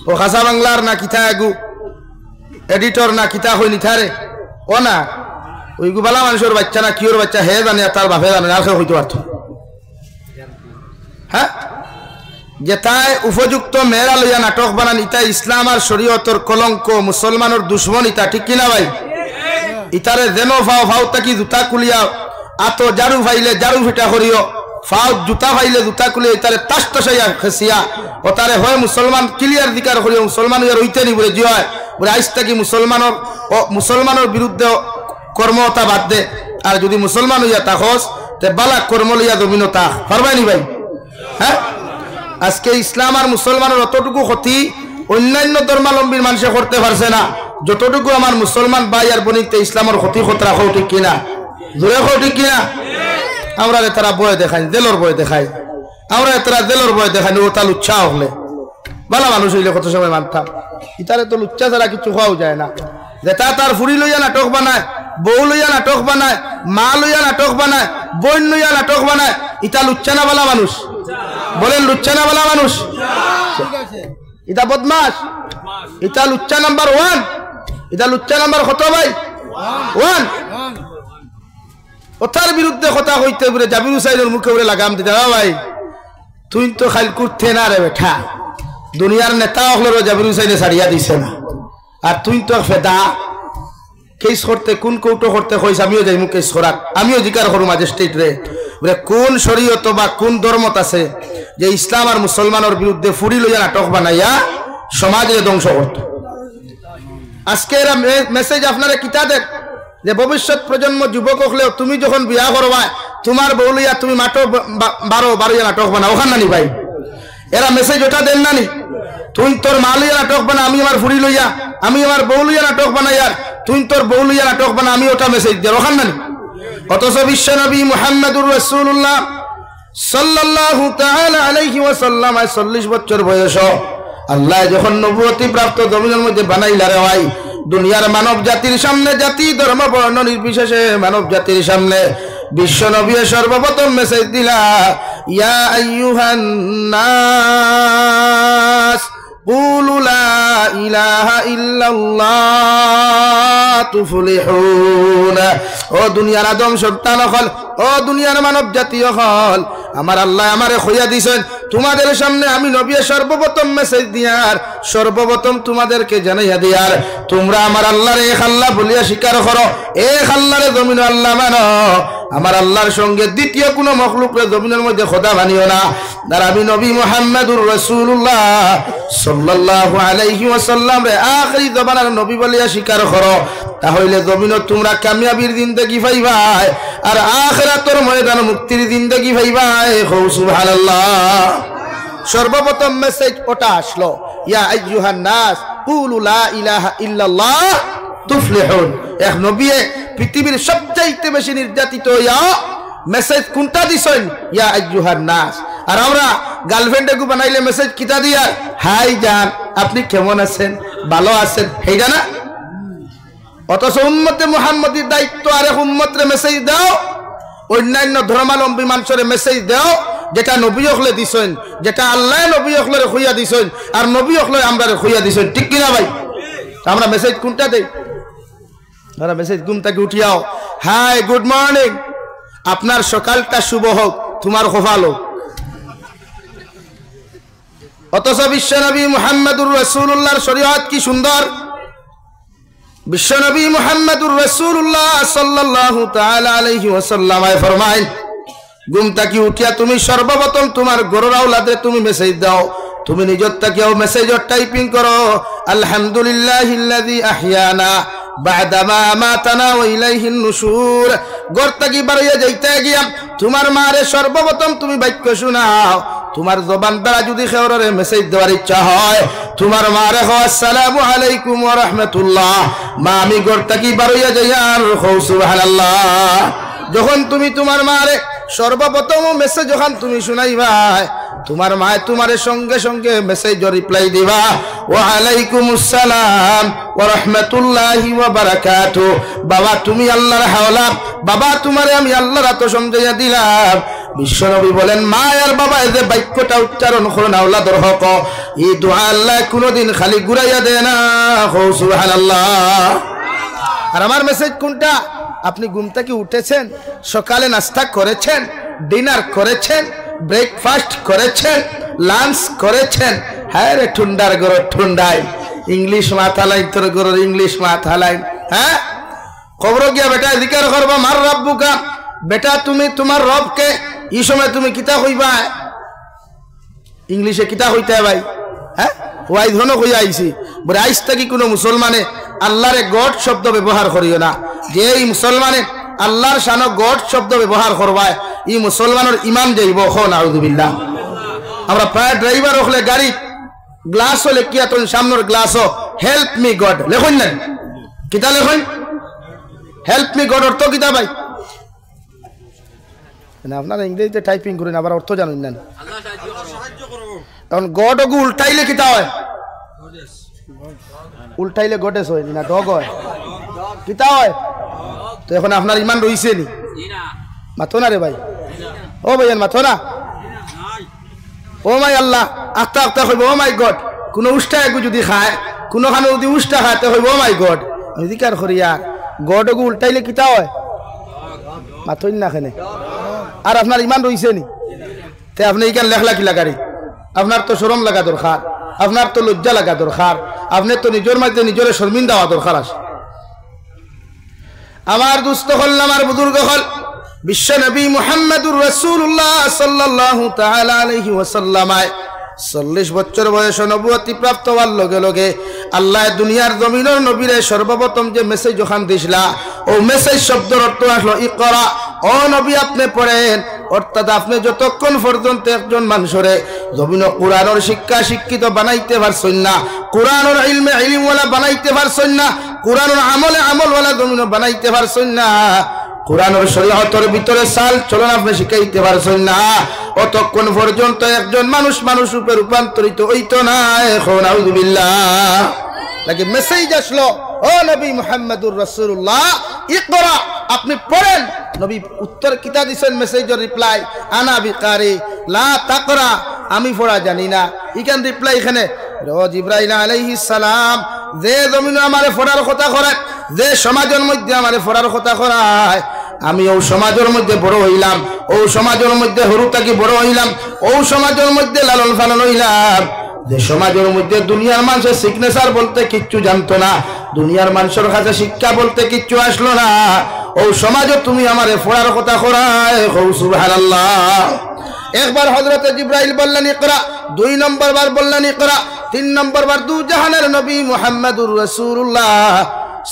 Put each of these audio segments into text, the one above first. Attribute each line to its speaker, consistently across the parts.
Speaker 1: ও খাসা বাংলার না কিতা আগু এডিটর না কিতা হই নিথারে ও না ওই গুবালা মানুষের বাচ্চা না কিওর বাচ্চা হে জানে তার বাপে জানে আর কেউ হইতে পারত হ্যাঁ যেটাই উপযুক্ত মেয়েরা লইয়া নাটক বানান ইটা ইসলাম আর শরীয়তর কলঙ্ক মুসলমানের দুশ্মন ইটা ঠিক কিনা ভাই ইতারে যেন ফাও ফাও তাকি জুতা কুলিয়া আতো জারু ফাইলে জারু ফিটা করিও ফাও জুতা ফাইলে জুতা কুলিয়া ইতারে তাস তাসাইয়া খেসিয়া ও তারে হয় মুসলমান ক্লিয়ার দিকার করিও মুসলমান ইয়ার হইতে নি বলে জিয় বলে আইস তাকি মুসলমানের বিরুদ্ধে কর্মতা বাদ দে আর যদি মুসলমান হইয়া তাহস তে বালা কর্ম লইয়া জমিন তাহ পারবাইনি ভাই হ্যাঁ আজকে ইসলাম আর মুসলমানের অতটুকু ক্ষতি অন্যান্য ধর্মাবলম্বীর মানুষে করতে পারছে না যতটুকু আমার মুসলমান ভাই আর বনিতে ইসলামের ক্ষতি খতরা হও ঠিক কিনা জোরে হও ঠিক কিনা আমরা তারা বয় দেখাই জেলর বয় দেখাই আমরা তারা জেলর বয় দেখাই ও তা লুচ্ছা হলে ভালো মানুষ হইলে কত সময় মানতাম ইতারে তো লুচ্চা ছাড়া কিছু খাওয়াও যায় না যেটা তার ফুরি লইয়া নাটক বানায় বউ লইয়া নাটক বানায় মা লইয়া নাটক বানায় বোন লইয়া নাটক বানায় ইটা লুচ্চা না বলা মানুষ বলেন লুচ্চা না বলা মানুষ এটা বদমাস এটা লুচ্চা নাম্বার 1 এটা লুচ্চা নাম্বার কত ভাই 1 ওটার বিরুদ্ধে কথা কইতে বলে জাবির হুসাইনের মুখে বলে লাগাম দিতে ভাই তুই তো খালি করতে না রে বেটা দুনিয়ার নেতা হলো জাবির হুসাইনে ছাড়িয়া দিছে না আর তুই তো ফেদা কেস করতে কোন কৌটো করতে কইস আমিও যাই মুখ কেস করার আমিও জিকার করু ম্যাজিস্ট্রেট রে বলে কোন শরীয়ত বা কোন ধর্মত আছে যে ইসলাম আর মুসলমানের বিরুদ্ধে ফুরি লইয়া নাটক বানাইয়া সমাজে ধ্বংস করত আজকে এরা মেসেজ আপনারা কিতা দেন যে ভবিষ্যৎ প্রজন্ম যুবক হলেও তুমি যখন বিয়া করবা তোমার বউ লইয়া তুমি মাটো বারো নাটক বানাও ওখান নানি ভাই এরা মেসেজ ওটা দেন নানি তুই তোর মা লইয়া নাটক বানা আমি আমার ফুরি লইয়া আমি আমার বউ লইয়া নাটক বানাই আর তুই তোর বউ লইয়া নাটক বানা আমি ওটা মেসেজ দেয় ওখান নানি অথচ বিশ্ব নবী মুহাম্মদুর রাসূলুল্লাহ সাল্লাল্লাহু তাআলা আলাইহি ওয়াসাল্লাম 40 বছর বয়স আল্লাহ যখন নবুয়তি প্রাপ্ত জমিনের মধ্যে বানাইলা রে ভাই দুনিয়ার মানব জাতির সামনে জাতি ধর্ম বর্ণ নির্বিশেষে মানব জাতির সামনে বিশ্ব নবী সর্বপ্রথম মেসেজ দিলা ইয়া আইয়ুহান নাস কুলু লা ইলাহা ইল্লাল্লাহ তুফলিহুন ও দুনিয়ার আদম সন্তান হল ও দুনিয়ার মানব জাতি হল আমার আল্লাহ আমারে খইয়া দিছেন তোমাদের সামনে আমি নবী সর্বপ্রথম মেসেজ দিয়ার সর্বপ্রথম তোমাদেরকে জানাইয়া দিয়ার তোমরা আমার আল্লাহর এক আল্লাহ বলিয়া স্বীকার করো এক আল্লাহরে জমিন আল্লাহ মানো আমার আল্লাহর সঙ্গে দ্বিতীয় কোনো মখলুকরে জমিনের মধ্যে খোদা বানিও না আর আমি নবী মুহাম্মদুর রাসূলুল্লাহ সাল্লাল্লাহু আলাইহি ওয়াসাল্লাম রে আখরি জমানার নবী বলিয়া স্বীকার করো তাহলে জমিনত তোমরা কামিয়াবির জিন্দেগি পাইবাই আর আখিরাতের ময়দান মুক্তির জিন্দেগি পাইবাই সুবহানাল্লাহ সর্বপ্রথম মেসেজ ওটা আসলো ইয়া আইয়ুহান নাস কুলু লা ইলাহা ইল্লাল্লাহ তুফলিহুন এক নবী পৃথিবীর সবচাইতে বেশি নির্যাতিত ইয়া মেসেজ কোনটা দিছেন ইয়া আইয়ুহান নাস আর আমরা গার্লফ্রেন্ডে গু বানাইলে মেসেজ কিটা দিয়া হাই জান আপনি কেমন আছেন ভালো আছেন হেইডা না অথচ উম্মতে মুহাম্মদীর দায়িত্ব আর এক উম্মতরে মেসেজ দাও অন্যান্য ধর্মাবলম্বী মানুষের মেসেজ দাও যেটা নবী হলে দিছেন যেটা আল্লাহ নবী হলে খুইয়া দিছেন আর নবী হলে আমরা খুইয়া দিছেন ঠিক কিনা ভাই আমরা মেসেজ কোনটা দেই আমরা মেসেজ ঘুম থেকে উঠিয়াও হাই গুড মর্নিং আপনার সকালটা শুভ হোক তোমার কপাল হোক অথচ বিশ্ব নবী মুহাম্মদুর রাসূলুল্লাহর শরীয়ত কি সুন্দর বিশ্ব নবী মুহাম্মদুর রাসূলুল্লাহ সাল্লাল্লাহু তাআলা আলাইহি ওয়াসাল্লাম ফরমায় ঘুম থেকে উঠিয়া তুমি সর্বপ্রথম তোমার ঘরের আওলাদে তুমি মেসেজ দাও তুমি নিজের থেকেও মেসেজর টাইপিং করো আলহামদুলিল্লাহিল্লাযী আহইয়ানা বাদামা আমাতানা ওয়া ইলাইহিন নুশুর ঘর থেকে বাড়িয়ে যাইতে গিয়া তোমার মারে সর্বপ্রথম তুমি বাক্য শোনাও তোমার জবান দ্বারা যদি খেওরে মেসেজ দেওয়ার ইচ্ছা হয় তোমার মারে কও আসসালামু আলাইকুম ওয়া রাহমাতুল্লাহ মা আমি ঘর থেকে বাড়িয়ে যাই আর কও সুবহানাল্লাহ যখন তুমি তোমার মারে সর্বপ্রথম মেসেজ যখন তুমি শুনাইবা তোমার মা তোমার সঙ্গে সঙ্গে মেসেজ রিপ্লাই দিবা ওয়া আলাইকুমুস সালাম ওয়া রাহমাতুল্লাহি ওয়া বারাকাতু বাবা তুমি আল্লাহর হাওলা বাবা তোমারে আমি আল্লাহর রাত সমঝাইয়া দিলাম বিশ্বনবী বলেন মা আর বাবা এই যে বাক্যটা উচ্চারণ করুন আওলাদর হক এই দোয়া আল্লাহ কোনোদিন খালি ঘুরাইয়া দেয় না সুবহানাল্লাহ। আর আমার মেসেজ কোনটা? আপনি ঘুম থেকে উঠেছেন, সকালে নাস্তা করেছেন, ডিনার করেছেন, ব্রেকফাস্ট করেছেন, লাঞ্চ করেছেন, হ্যাঁ রে ঠুন্ডার গরো ঠুন্ডাই ইংলিশ মাথা লাইন তোর গরোর ইংলিশ মাথা লাইন। হ্যাঁ কবর গিয়া বেটা জিকির করবা মার রাব্বুকা, বেটা তুমি তোমার রবকে এই সময় তুমি কিতা কইবা? ইংলিশে কিতা কইতে ভাই? হ্যাঁ ওয়াই ধরনের কইয়া আইছি বলে আইস থেকে কোনো মুসলমানে আল্লাহরে গড শব্দ ব্যবহার করিও না। যে এই মুসলমানে আল্লাহর শানো গড শব্দ ব্যবহার করবায় এই মুসলমানের ইমান যাইব। নাউযুবিল্লাহ। আমরা প্রায় ড্রাইভার হলে গাড়ি গ্লাস হলে কি তোর সামনের গ্লাস হেল্প মি গড লেখুন না, কিতা লেখুন? হেল্প মি গড অর্থ কিতা ভাই? আপনারা ইংরেজিতে টাইপিং করেন আবার অর্থ জানেন না। এখন গড ওগু উল্টাইলে কিতা হয়? উল্টাইলে গডেস হয় না ডগ হয়, কিতা হয়? তো এখন আপনার ইমান রইছে নি? মাথো না রে ভাই, ও ভাইয়ান মাথো না। ও মাই আল্লাহ আস্তা আস্তা হইব ও মাই গড। কোনো উষ্টা একু যদি খায়, কোনোখানে যদি উষ্টা খায় তো হইব ও মাই গড। অধিকার করিয়া গড ওগু উল্টাইলে কিতা হয়? মাথইন না খেনে। আর আপনার ইমান রইছে নি? তে আপনি ইকান লেখলা কি লাগারি? আপনার তো শরম লাগা দরকার, আপনার তো লজ্জা লাগা দরকার, আপনি তো নিজের মাঝে নিজের শর্মিন্দা হওয়া দরকার আছে। আমার দুস্থ হল আমার বুজুর্গ হল বিশ্ব নবী মুহাম্মদুর রাসূলুল্লাহ সাল্লাল্লাহু তাআলা আলাইহি ওয়াসাল্লাম 40 বছর বয়সে নবুয়তি প্রাপ্ত হওয়ার লগে লগে আল্লাহ দুনিয়ার জমিনের নবীরে সর্বপ্রথম যে মেসেজ যখন দিছিলা ও মেসেজ শব্দের অর্থ আসলো ইকরা। ও নবী আপনি পড়েন, অর্থাৎ আপনি যতক্ষণ পর্যন্ত একজন মানুষরে জমিন কোরআনের শিক্ষা শিক্ষিত বানাইতে পারছেন না, কোরআনের ইলমে ইলমওয়ালা বানাইতে পারছেন না, কোরআনের আমলে আমলওয়ালা জমিন বানাইতে পারছেন না, কোরআনের শরীয়তের ভিতরে চাল চলন আপনি শিখাইতে পারছেন না, অতক্ষণ পর্যন্ত একজন মানুষ মানুষ রূপে রূপান্তরিত হইতো না। এখন নাউযুবিল্লাহ লাগে মেসেজ আসলো ও নবী মুহাম্মদুর রাসূলুল্লাহ ইকরা, আপনি পড়েন। নবী উত্তর কিতা দিছেন মেসেজের রিপ্লাই আনা বিকারি লা তাকরা, আমি পড়া জানি না। ইখান রিপ্লাই এখানে জিবরাইল আলাইহিস সালাম যে জমিনে আমারে পড়ার কথা করায়, যে সমাজের মধ্যে আমারে পড়ার কথা করায়, আমি ও সমাজের মধ্যে বড় হইলাম, ও সমাজের মধ্যে হরু থাকি বড় হইলাম, ও সমাজের মধ্যে লালন পালন হইলাম, যে সমাজের মধ্যে দুনিয়ার মানুষের সিগনেচার বলতে কিচ্ছু জানতো না, দুনিয়ার মানুষের কাছে শিক্ষা বলতে কিচ্ছু আসলো না, ও সমাজে তুমি আমারে পড়ার কথা করায়। সুবহানাল্লাহ। একবার হযরত জিবরাইল বললেন ইকরা, 2 নম্বর বার বললেন ইকরা, 3 নম্বর বার দু জাহানের নবী মুহাম্মদুর রাসূলুল্লাহ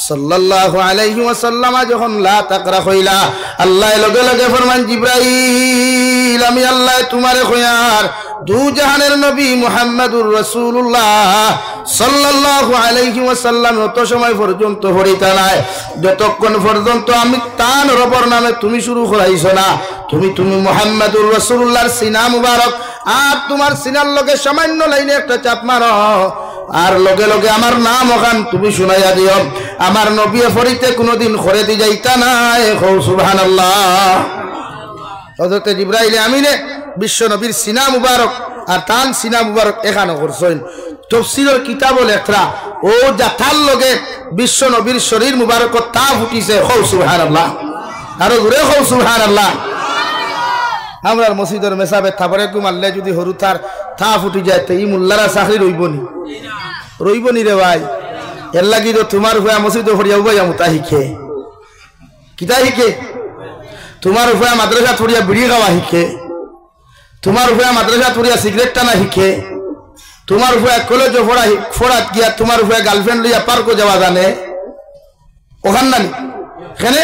Speaker 1: সাল্লাল্লাহু আলাইহি ওয়াসাল্লাম যখন লা তাকরা কইলা, আল্লাহ লগে লগে ফরমান জিবরাইল আমি আল্লাহ তোমারে কইয়ার দু জাহানের নবী মুহাম্মদুর রাসূলুল্লাহ সাল্লাল্লাহু আলাইহি ওয়াসাল্লাম অত সময় পর্যন্ত হরিতা নাই যতক্ষণ পর্যন্ত আমি তান রবর নামে তুমি শুরু করাইছো না। তুমি মুহাম্মদুর রাসূলুল্লাহর সিনা মুবারক আর তোমার সিনার লগে সামান্য লাইনে একটা চাপ মারো, আর লগে লগে আমার নাম ওখান তুমি শুনাইয়া দিও, আমার নবী ফরিতে কোনোদিন খরে দি যাইতা না। সুবহানাল্লাহ। হযরত জিবরাইল আমিনে বিশ্ব নবীর সিনা মুবারক আর তান সিনা মুবারক এখানে করছেন। তাফসীরের কিতাবও লেখরা ও জাতার লগে বিশ্ব নবীর শরীর মুবারক তা ফুটিছে। সুবহানাল্লাহ। আর জোরে সুবহানাল্লাহ। আমরা মসজিদের মেসাবে থাপরে মারলে যদি হরু তার থা ফুটি যায় তো ই মোল্লারা চাকরি রইবনি রে ভাই। এর লাগি তো তোমার হুয়া মসজিদে ফরিয়া উবাই আমতা শিখে কিতা শিখে, তোমার হুয়া মাদ্রাসা থরিয়া বিড়ি খাওয়া শিখে, তোমার হুয়া মাদ্রাসা থরিয়া সিগারেট টানা শিখে, তোমার হুয়া কলেজ ফোড়াত গিয়া তোমার হুয়া গার্লফ্রেন্ড লইয়া পার্কও যাওয়া জানে ওখান নানি এখানে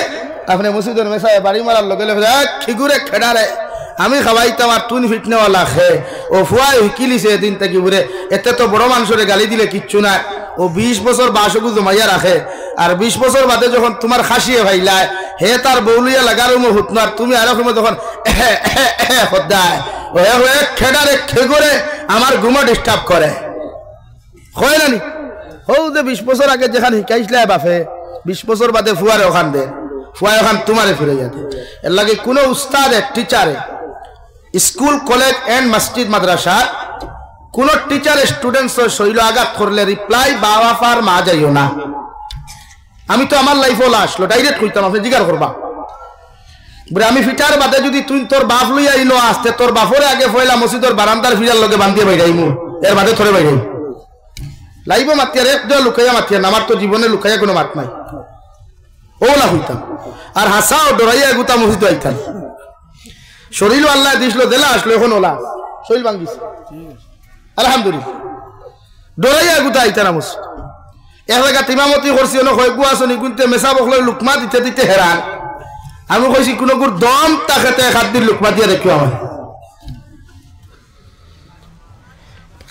Speaker 1: আপনি মসজিদের মেসায় বাড়ি মারার লগে লগে খিগুরে খেড়ারে আমি খাওয়াইতাম আর তুই ফিটনেওয়ালা খে ও ফুয়াই শিকিলিছে এদিন থেকে বুড়ে এতে তো বড় মানুষের গালি দিলে কিচ্ছু না। ও 20 বছর বাসগু জমাইয়া রাখে আর 20 বছর বাদে যখন তোমার খাসিয়ে ভাইলায় হে তার বৌলিয়া লাগারও মো হুতনার তুমি আরো সময় তখন হদায় খেডারে খেগরে আমার ঘুমো ডিস্টার্ব করে হয় নানি। হৌ যে 20 বছর আগে যেখানে শিকাইছিল বাপে 20 বছর বাদে ফুয়ারে ওখান দে ফুয়ায় ওখান তোমারে ফিরে যেতে। এর লাগে কোনো উস্তাদে টিচারে স্কুল কলেজ এন্ড মসজিদ মাদ্রাসা কোন টিচার স্টুডেন্টস শৈল আঘাত করলে রিপ্লাই বাবা ফার মা যাইও না। আমি তো আমার লাইফও আসলো ডাইরেক্ট কইতাম, আপনি জিজ্ঞাসা করবা বলে আমি ফিটার বাদে যদি তুই তোর বাপ লইয়া আইলো আসতে তোর বাপরে আগে ফয়লা মসজিদের বারান্দার ফিরার লগে বান্ধিয়ে বাইরাইমু, এর বাদে থরে বাইরাই লাইব মাতিয়ার একদম লুকাইয়া মাতিয়ার আমার তো জীবনে লুকাইয়া কোনো মাত নাই। ও না হইতাম আর হাসা ও ডরাইয়া গুতা মসজিদ আইতাম। শরীর আল্লাহ দিছিল দেলা আসলো এখন ওলা শরীর ভাঙ্গিছে আলহামদুলিল্লাহ। ডরাইয়া গুতা আইতাম মসজিদ এক জায়গা তিমামতি করছি হয়গু আসনি কিন্তু মেসা বখলে লুকমা দিতে দিতে হেরান। আমি কইছি কোন গুর দম তাকে হাত দিন লুকমা দিয়ে রেখো আমার,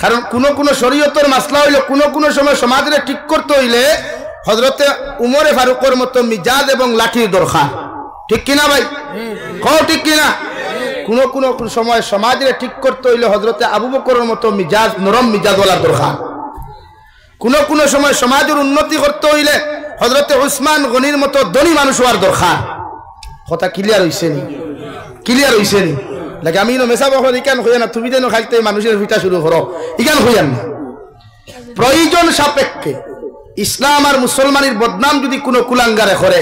Speaker 1: কারণ কোন শরীয়তের মাসলা হইলে কোন সময় সমাজে ঠিক করতে হইলে হযরতে উমরে ফারুকের মতো মিজাজ এবং লাঠির দরকার, ঠিক কিনা ভাই? কও ঠিক কিনা? কোন সময় সমাজে ঠিক করতে হইলে হযরতে আবু বকরের মতো মিজাজ নরম মিজাজওয়ালা দরকার। কোন সময় সমাজের উন্নতি করতে হইলে হযরতে উসমান গনির মতো ধনী মানুষ হওয়ার দরকার। কথা ক্লিয়ার হইছে নি? ক্লিয়ার হইছে নি? লাগে আমি মেসা বকর ইকান হইয়া না, তুমি যেন খাইতে মানুষের ফিটা শুরু করো ইকান হইয়ান না। প্রয়োজন সাপেক্ষে ইসলাম আর মুসলমানের বদনাম যদি কোনো কুলাঙ্গারে করে,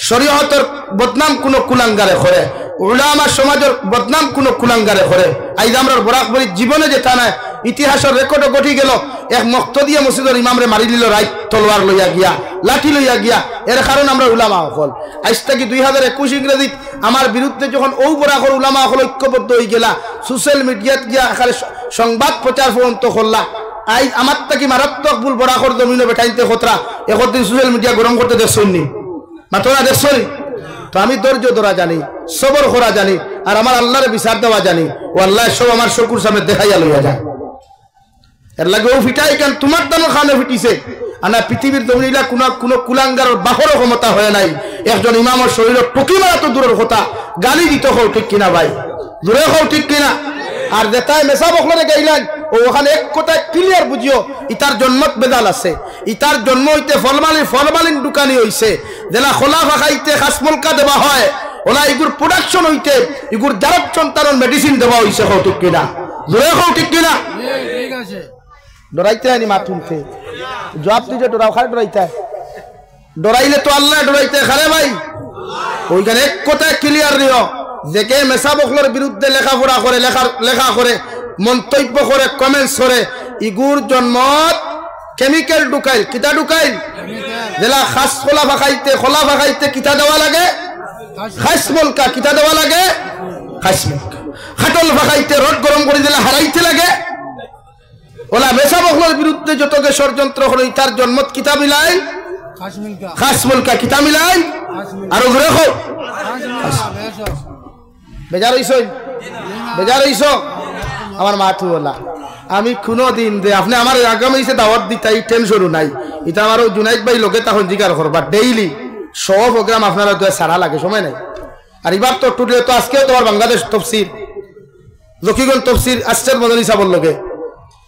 Speaker 1: শরীয়তের বদনাম কোনো কুলাঙ্গারে করে, উলামা সমাজের বদনাম কোনো কুলাঙ্গারে করে, আইজ আমরা বরাকবরি জীবনে যেটা নাই ইতিহাসের রেকর্ডও ঘটি গেল এক মক্তদিয়া মসজিদের ইমামরে মারি দিল রাইট তলোয়ার লইয়া গিয়া, লাঠি লইয়া গিয়া। এর কারণ আমরা উলামা হল আজ থেকে 2021 ইংরেজিত আমার বিরুদ্ধে যখন ও বরাকর উলামা হল ঐক্যবদ্ধ হয়ে গেলা, সোশ্যাল মিডিয়াত গিয়া এখানে সংবাদ প্রচার পর্যন্ত করলা। আই আমার থেকে মারাত্মক ভুল বরাকর জমিনে বেঠাইতে খতরা একদিন সোশ্যাল মিডিয়া গরম করতে দেখছনি মাতরা দেখছনি। তো আমি ধৈর্য ধরা জানি, সবর করা জানি, আর আমার আল্লাহরে বিচার দেওয়া জানি। ও আল্লাহ সব আমার চকুর সামনে দেখাইয়া লইয়া যায়। এর লাগে ও ফিটাই কেন তোমার দানো খানে ফিটিছে আনা পৃথিবীর জমিলা কোন কুলাঙ্গারের বাহরও ক্ষমতা হয় নাই। একজন ইমামের শরীরের টুকি মারা তো দূরের কথা, গালি দিতে হও ঠিক কিনা ভাই? দূরে হও ঠিক কিনা? আর যেটাই মেসা বখলরে গাইলেন ও ওখানে এক কথায় ক্লিয়ার বুঝিও ইতার জন্মত বেদাল আছে। ইতার জন্ম হইতে ফলমালিন দোকানি হইছে, যেলা খোলা ফাঁকাইতে খাসমলকা দেওয়া হয়, ওলা ইগুর প্রোডাকশন হইতে ইগুর জারব সন্তানের মেডিসিন দেওয়া হইছে। হও ঠিক কিনা? দূরে হও ঠিক কিনা? ডরাইতে আনি মাথুনতে জবাব দিতে ডরাও, খারে ডরাইতে ডরাইলে তো আল্লাহ ডরাইতে খারে ভাই। ওইখানে এক কথায় ক্লিয়ার দিও, যে কে মেসা বখলের বিরুদ্ধে লেখাপড়া করে লেখা করে মন্তব্য করে কমেন্টস করে, ইগুর জন্মত কেমিক্যাল ঢুকাইল। কিতা ঢুকাইল? যেলা খাস খোলা ফাঁকাইতে কিতা দেওয়া লাগে? খাসমলকা। কিতা দেওয়া লাগে? খাসমলকা। খাটল ফাঁকাইতে রড গরম করে দিলে হারাইতে লাগে। ওলা মেসা বখলের বিরুদ্ধে যতকে ষড়যন্ত্র হলো তার জন্মত কিতা মিলাই? খাসমলকা। কিতা মিলাই? আরো ঘুরে খো বেজার হইছ, বেজার হইছ আমার মাথু বলা। আমি কোনো দিন দে আপনি আমার আগামী দাওয়াত দিতাই টেনশনও নাই। এটা আমার জুনাইদ ভাই লোকে তখন জিজ্ঞাসা করবা ডেইলি 100 প্রোগ্রাম আপনারা তো সারা লাগে, সময় নাই। আর এবার তো টুটে তো আজকেও তোমার বাংলাদেশ তফসির লক্ষ্মীগঞ্জ তফসির আসছেন মদনী সাবর লোকে,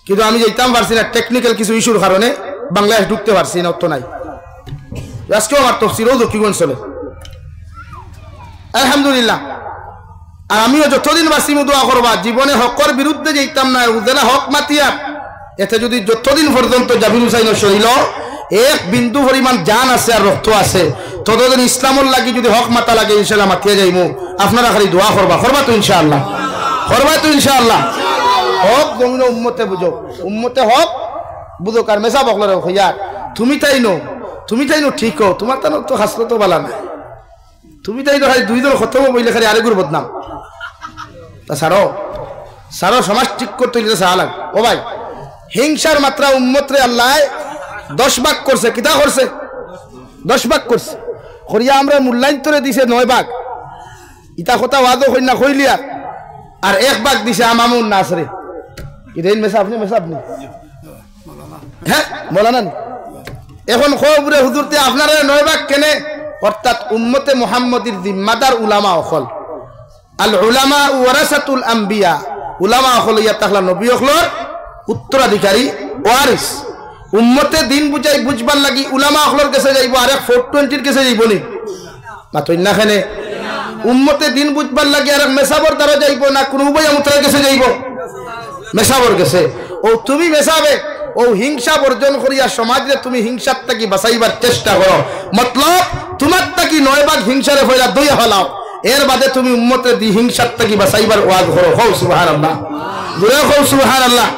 Speaker 1: কিন্তু আমি যেতাম পারছি না টেকনিক্যাল কিছু ইস্যুর কারণে বাংলাদেশ ঢুকতে পারছি না, অত নাই। আজকেও আমার তফসিরও লক্ষ্মীগঞ্জ চলে আলহামদুলিল্লাহ। আর আমিও যতদিন বাসিমু দোয়া করবা জীবনে হকর বিরুদ্ধে যেতাম না, উদেলা হক মাতিয়া এতে যদি যতদিন পর্যন্ত জাবির হুসাইন শরীর এক বিন্দু পরিমাণ জান আছে আর রক্ত আছে, ততদিন ইসলামর লাগি যদি হক মাতা লাগে ইনশাআল্লাহ মাতিয়া যাইমু। আপনারা খালি দোয়া করবা, করবা তো ইনশাআল্লাহ, করবা তো ইনশাআল্লাহ। হক জমিন উম্মতে বুঝো, উম্মতে হক বুঝো। কার মেসা বকল হইয়া তুমি তাই নো ঠিক হো, তোমার তো হাসলো তো বালা না, তুমি তাই তো খালি 2 জন খতম বইলে খালি আরেগুর বদনাম। তা সারো সমাজ ঠিক করতে হইলে সাহা লাগ। ও ভাই হিংসার মাত্রা উম্মতরে আল্লাহ 10 ভাগ করছে। কিতা করছে? 10 ভাগ করছে। করিয়া আমরা মূল্যায়ন করে দিছে 9 ভাগ। ইতা কথা ওয়াদও কই না কইলিয়া আর 1 ভাগ দিছে আমামুন নাসরে। ইদেন মেসা আপনি হ্যাঁ মৌলানা এখন খবরে হুজুরতে আপনারা 9 ভাগ কেনে? অর্থাৎ উম্মতে মুহাম্মদীর জিম্মাদার উলামা হল। আল উলামা ওয়ারাসাতুল আম্বিয়া, উলামা হল ইয়া তাহলা নবী হলর উত্তরাধিকারী ওয়ারিস। উম্মতে দিন বুঝাই বুঝবার লাগি উলামা হলর কাছে যাইব, আর 420 কাছে যাইব নি মাতই না খানে উম্মতে দিন বুঝবার লাগে আর মেসাবর দ্বারা যাইব না কোন উভয় মুত্রার কাছে যাইব মেসাবর গেছে ও তুমি মেসাবে ও হিংসা বর্জন করিয়া সমাজে তুমি হিংসার থাকি বাঁচাইবার চেষ্টা করো মতলব তোমার থাকি 9 ভাগ হিংসারে ফেলা দইয়া ফেলাও এর বাদে তুমি উম্মতে দি হিংসার থাকি বাঁচাইবার ওয়াজ করো হও সুবহানাল্লাহ জোরে হও সুবহানাল্লাহ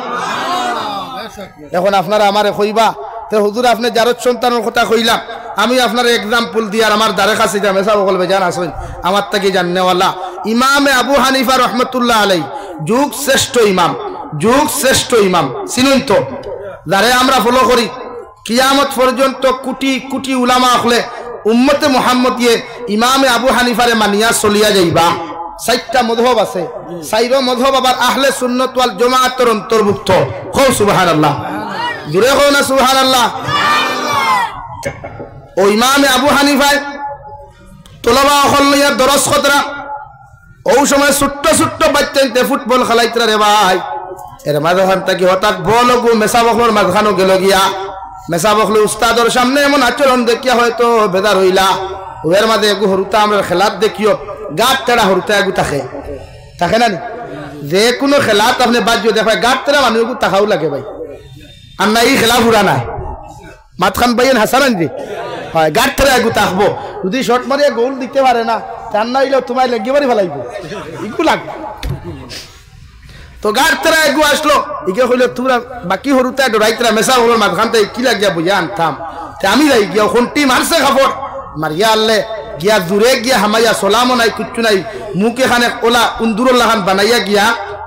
Speaker 1: এখন আপনারা আমারে কইবা তে হুজুর আপনি জারত সন্তানের কথা কইলাম আমি আপনার एग्जांपल দিয়ার আমার দারে কাছে যা মেসা বলবে জান আসুন আমার থেকে জাননেওয়ালা ইমাম আবু হানিফা রাহমাতুল্লাহ আলাইহি যুগ শ্রেষ্ঠ ইমাম চিনুন তো যারে আমরা ফলো করি কিয়ামত পর্যন্ত কোটি কোটি উলামা হলে উম্মতে মুহাম্মদিয়ে ইমাম আবু হানিফারে মানিয়া চলিয়া যাইবা 4টা মযহাব আছে 4 মযহাব আবার আহলে সুন্নাত ওয়াল জামাআতের অন্তর্ভুক্ত কও সুবহানাল্লাহ জুরে কও না সুবহানাল্লাহ ও ইমাম আবু হানিফা তোলাবা হলিয়া দরস খতরা ও সময় ছোট্ট ছোট্ট বাচ্চাইতে ফুটবল খেলাইতরা রে ভাই এর মাঝখান থেকে হঠাৎ বলগু মেসাবখলর মাঝখানো গেল গিয়া মেসাবখল উস্তাদর সামনে এমন আচরণ দেখিয়া হয়তো বেদার হইলা ওর মাঝে এগু হরুতা আমরা খেলাত দেখিও গাত তেড়া হরুতা এগু থাকে না যে কোনো খেলাত আপনি বাজ্য দেখায় গাত তেড়া মানুষ তাকাও লাগে ভাই আর না এই খেলা ফুরা নাই মাতখান বাইন হাসান দি হয় গাত তেড়া এগু তাকবো যদি শর্ট মারিয়া গোল দিতে পারে না তার না হইলেও তোমায় লেগে বাড়ি ফেলাইব ইগু লাগবে তো গাড় তেরা এগু আসলো ইকে হইলো তোমরা বাকি হরুতা ডরাইতরা মেসা হলো মাঝখানতে কি লাগিয়া বুঝা আনতাম আমি যাই গিয়া কোনটি মারছে খাপড় মারিয়া আনলে গিয়া দূরে গিয়া হামাইয়া সালামও নাই কিচ্ছু নাই মুখ এখানে ওলা উন্দুরুল্লাহ খান বানাইয়া গিয়া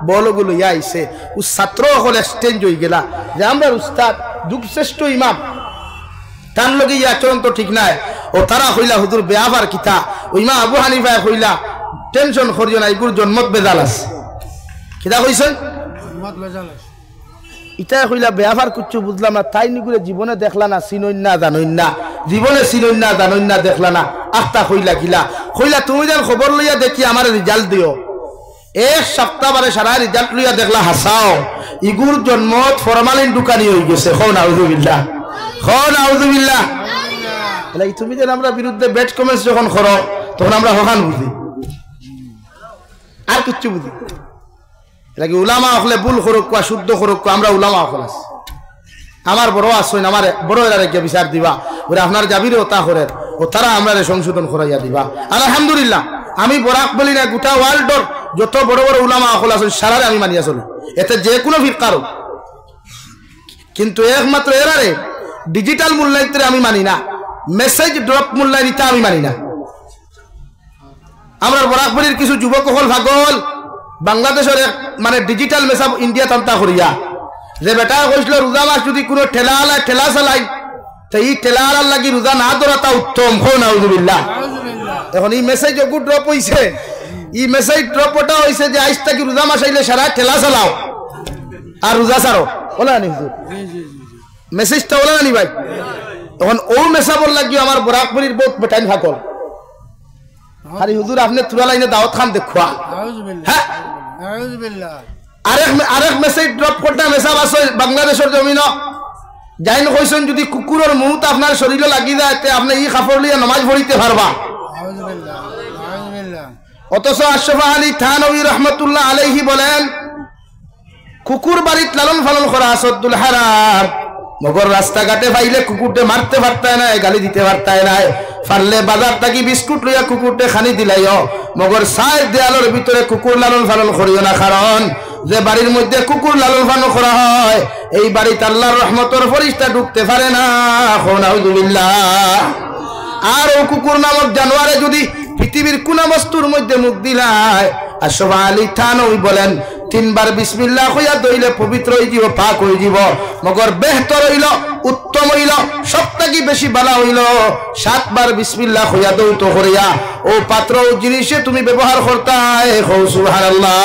Speaker 1: বলগুলো ইয়া আইছে ও ছাত্র হল এক্সচেঞ্জ হয়ে গেলা যে আমরা উস্তাদ যুগশ্রেষ্ঠ ইমাম তার লগে ইয়া আচরণ তো ঠিক নাই ও তারা হইলা হুজুর বেআবার কিতা ও ইমাম আবু হানিফা হইলা টেনশন করিও না এগুর জন্মত বেজাল আছে কিতা কইছেন ইটা কইলা বেআবার কুচ্ছু বুঝলাম না তাই নিগুরে জীবনে দেখলা না চিনইন না জানইন না জীবনে চিনইন না জানইন না দেখলা না আখতা কইলা কইলা তুমি যেন খবর লইয়া দেখি আমার রেজাল্ট দিও এক সপ্তাহ বারে সারা রেজাল্ট লইয়া দেখলা হাসাও ইগুর জন্মত ফরমালিন দোকানি হয়ে গেছে খ নাউযুবিল্লাহ এই তুমি যেন আমরা বিরুদ্ধে ব্যাড কমেন্টস যখন করো তখন আমরা হকান বুঝি আর কিচ্ছু বুঝি লাগে উলামা হলে ভুল করুক শুদ্ধ করুক আমরা উলামা হল আছি আমার বড় আসইন আমার বড় এরা রেখে বিচার দিবা ওরা আপনার যাবিরে ওতা করে ও তারা আমরা সংশোধন করাইয়া দিবা আলহামদুলিল্লাহ আমি বরাক বলি না গোটা ওয়ার্ল্ডর যত বড় বড় উলামা হল আসেন সারারে আমি মানিয়া চলি এতে যে কোনো ফিরকারও কিন্তু একমাত্র এরারে ডিজিটাল মূল্যায়িত্রে আমি মানি না মেসেজ ড্রপ মূল্যায়িতা আমি মানি না আমরা বরাক বলির কিছু যুবক হল ভাগল বাংলাদেশের মানে ডিজিটাল মেসাব ইন্ডিয়া তান্তা করিয়া যে বেটা কইছিল রোজা মাস যদি কোনো ঠেলা চালাই তো এই ঠেলার লাগি রোজা না ধরাটা উত্তম হো নাউযুবিল্লাহ এখন এই মেসেজ ওগু ড্রপ হইছে এই মেসেজ ড্রপটা হইছে যে আইজ থাকি রোজা মাস আইলে সারা ঠেলা চালাও আর রোজা ছাড়ো বলা নি হুজুর মেসেজটা বলা নি ভাই এখন ও মেসাবর লাগি আমার বরাকবরির বহুত বেটাইন ভাগল আরে হুজুর আপনি তুরা লাইনে দাওয়াত খান দেখুয়া হ্যাঁ আরেক মেসেজ ড্রপ করতে মেসাব আছে বাংলাদেশের জমিন যাইন কইছেন যদি কুকুরের মুহূর্তে আপনার শরীরে লাগি যায় আপনি ই কাপড় লিয়ে নামাজ পড়িতে পারবা অথচ আশরাফ আলী থানভী রহমতুল্লাহ আলাইহি বলেন কুকুর বাড়িতে লালন পালন করা সদ্দুল হারাম মগর রাস্তাঘাটে পাইলে কুকুরটে মারতে পারতায় না গালি দিতে পারতায় না পারলে বাজার থাকি বিস্কুট লইয়া কুকুরটে খানি দিলাইও মগর সাইড দেয়ালের ভিতরে কুকুর লালন পালন করিও না কারণ যে বাড়ির মধ্যে কুকুর লালন পালন করা হয় এই বাড়িতে আল্লাহর রহমতের ফেরেশতা ঢুকতে পারে না নাউযুবিল্লাহ আর ও কুকুর নামক জানোয়ারে যদি পৃথিবীর কোন বস্তুর মধ্যে মুখ দিলায় আশরাফ আলী থানভী বলেন 3 বার বিসমিল্লাহ কইয়া দইলে পবিত্র হই যাব পাক হই যাব মগর বেহতর হইল উত্তম হইল সবথেকে বেশি ভালো হইল 7 বার বিসমিল্লাহ কইয়া দৌত করিয়া ও পাত্র ও জিনিসে তুমি ব্যবহার করতায় সুবহানাল্লাহ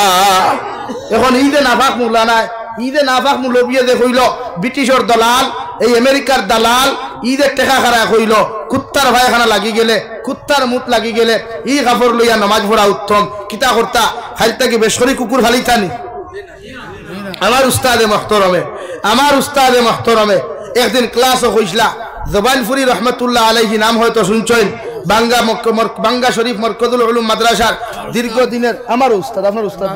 Speaker 1: এখন ঈদে নাফাক মুলা নাই ঈদে নাফাক মুলবিয়ে যে কইল ব্রিটিশের দলাল এই আমেরিকার দালাল ঈদের টেকা খারা কইল কুত্তার ভাইখানা লাগি গেলে কুত্তার মুত লাগি গেলে ই কাপড় লইয়া নামাজ পড়া উত্তম কিতা করতা খাইতে কি বেশরি কুকুর ফালিতানি আমার উস্তাদে মহতরমে একদিন ক্লাসও কইসলা জবানপুরি রহমতুল্লাহ আলাইহি নাম হয়তো শুনছেন বাঙ্গা শরীফ মরকজুল উলুম মাদ্রাসার দীর্ঘদিনের আমার উস্তাদ, আপনার উস্তাদ,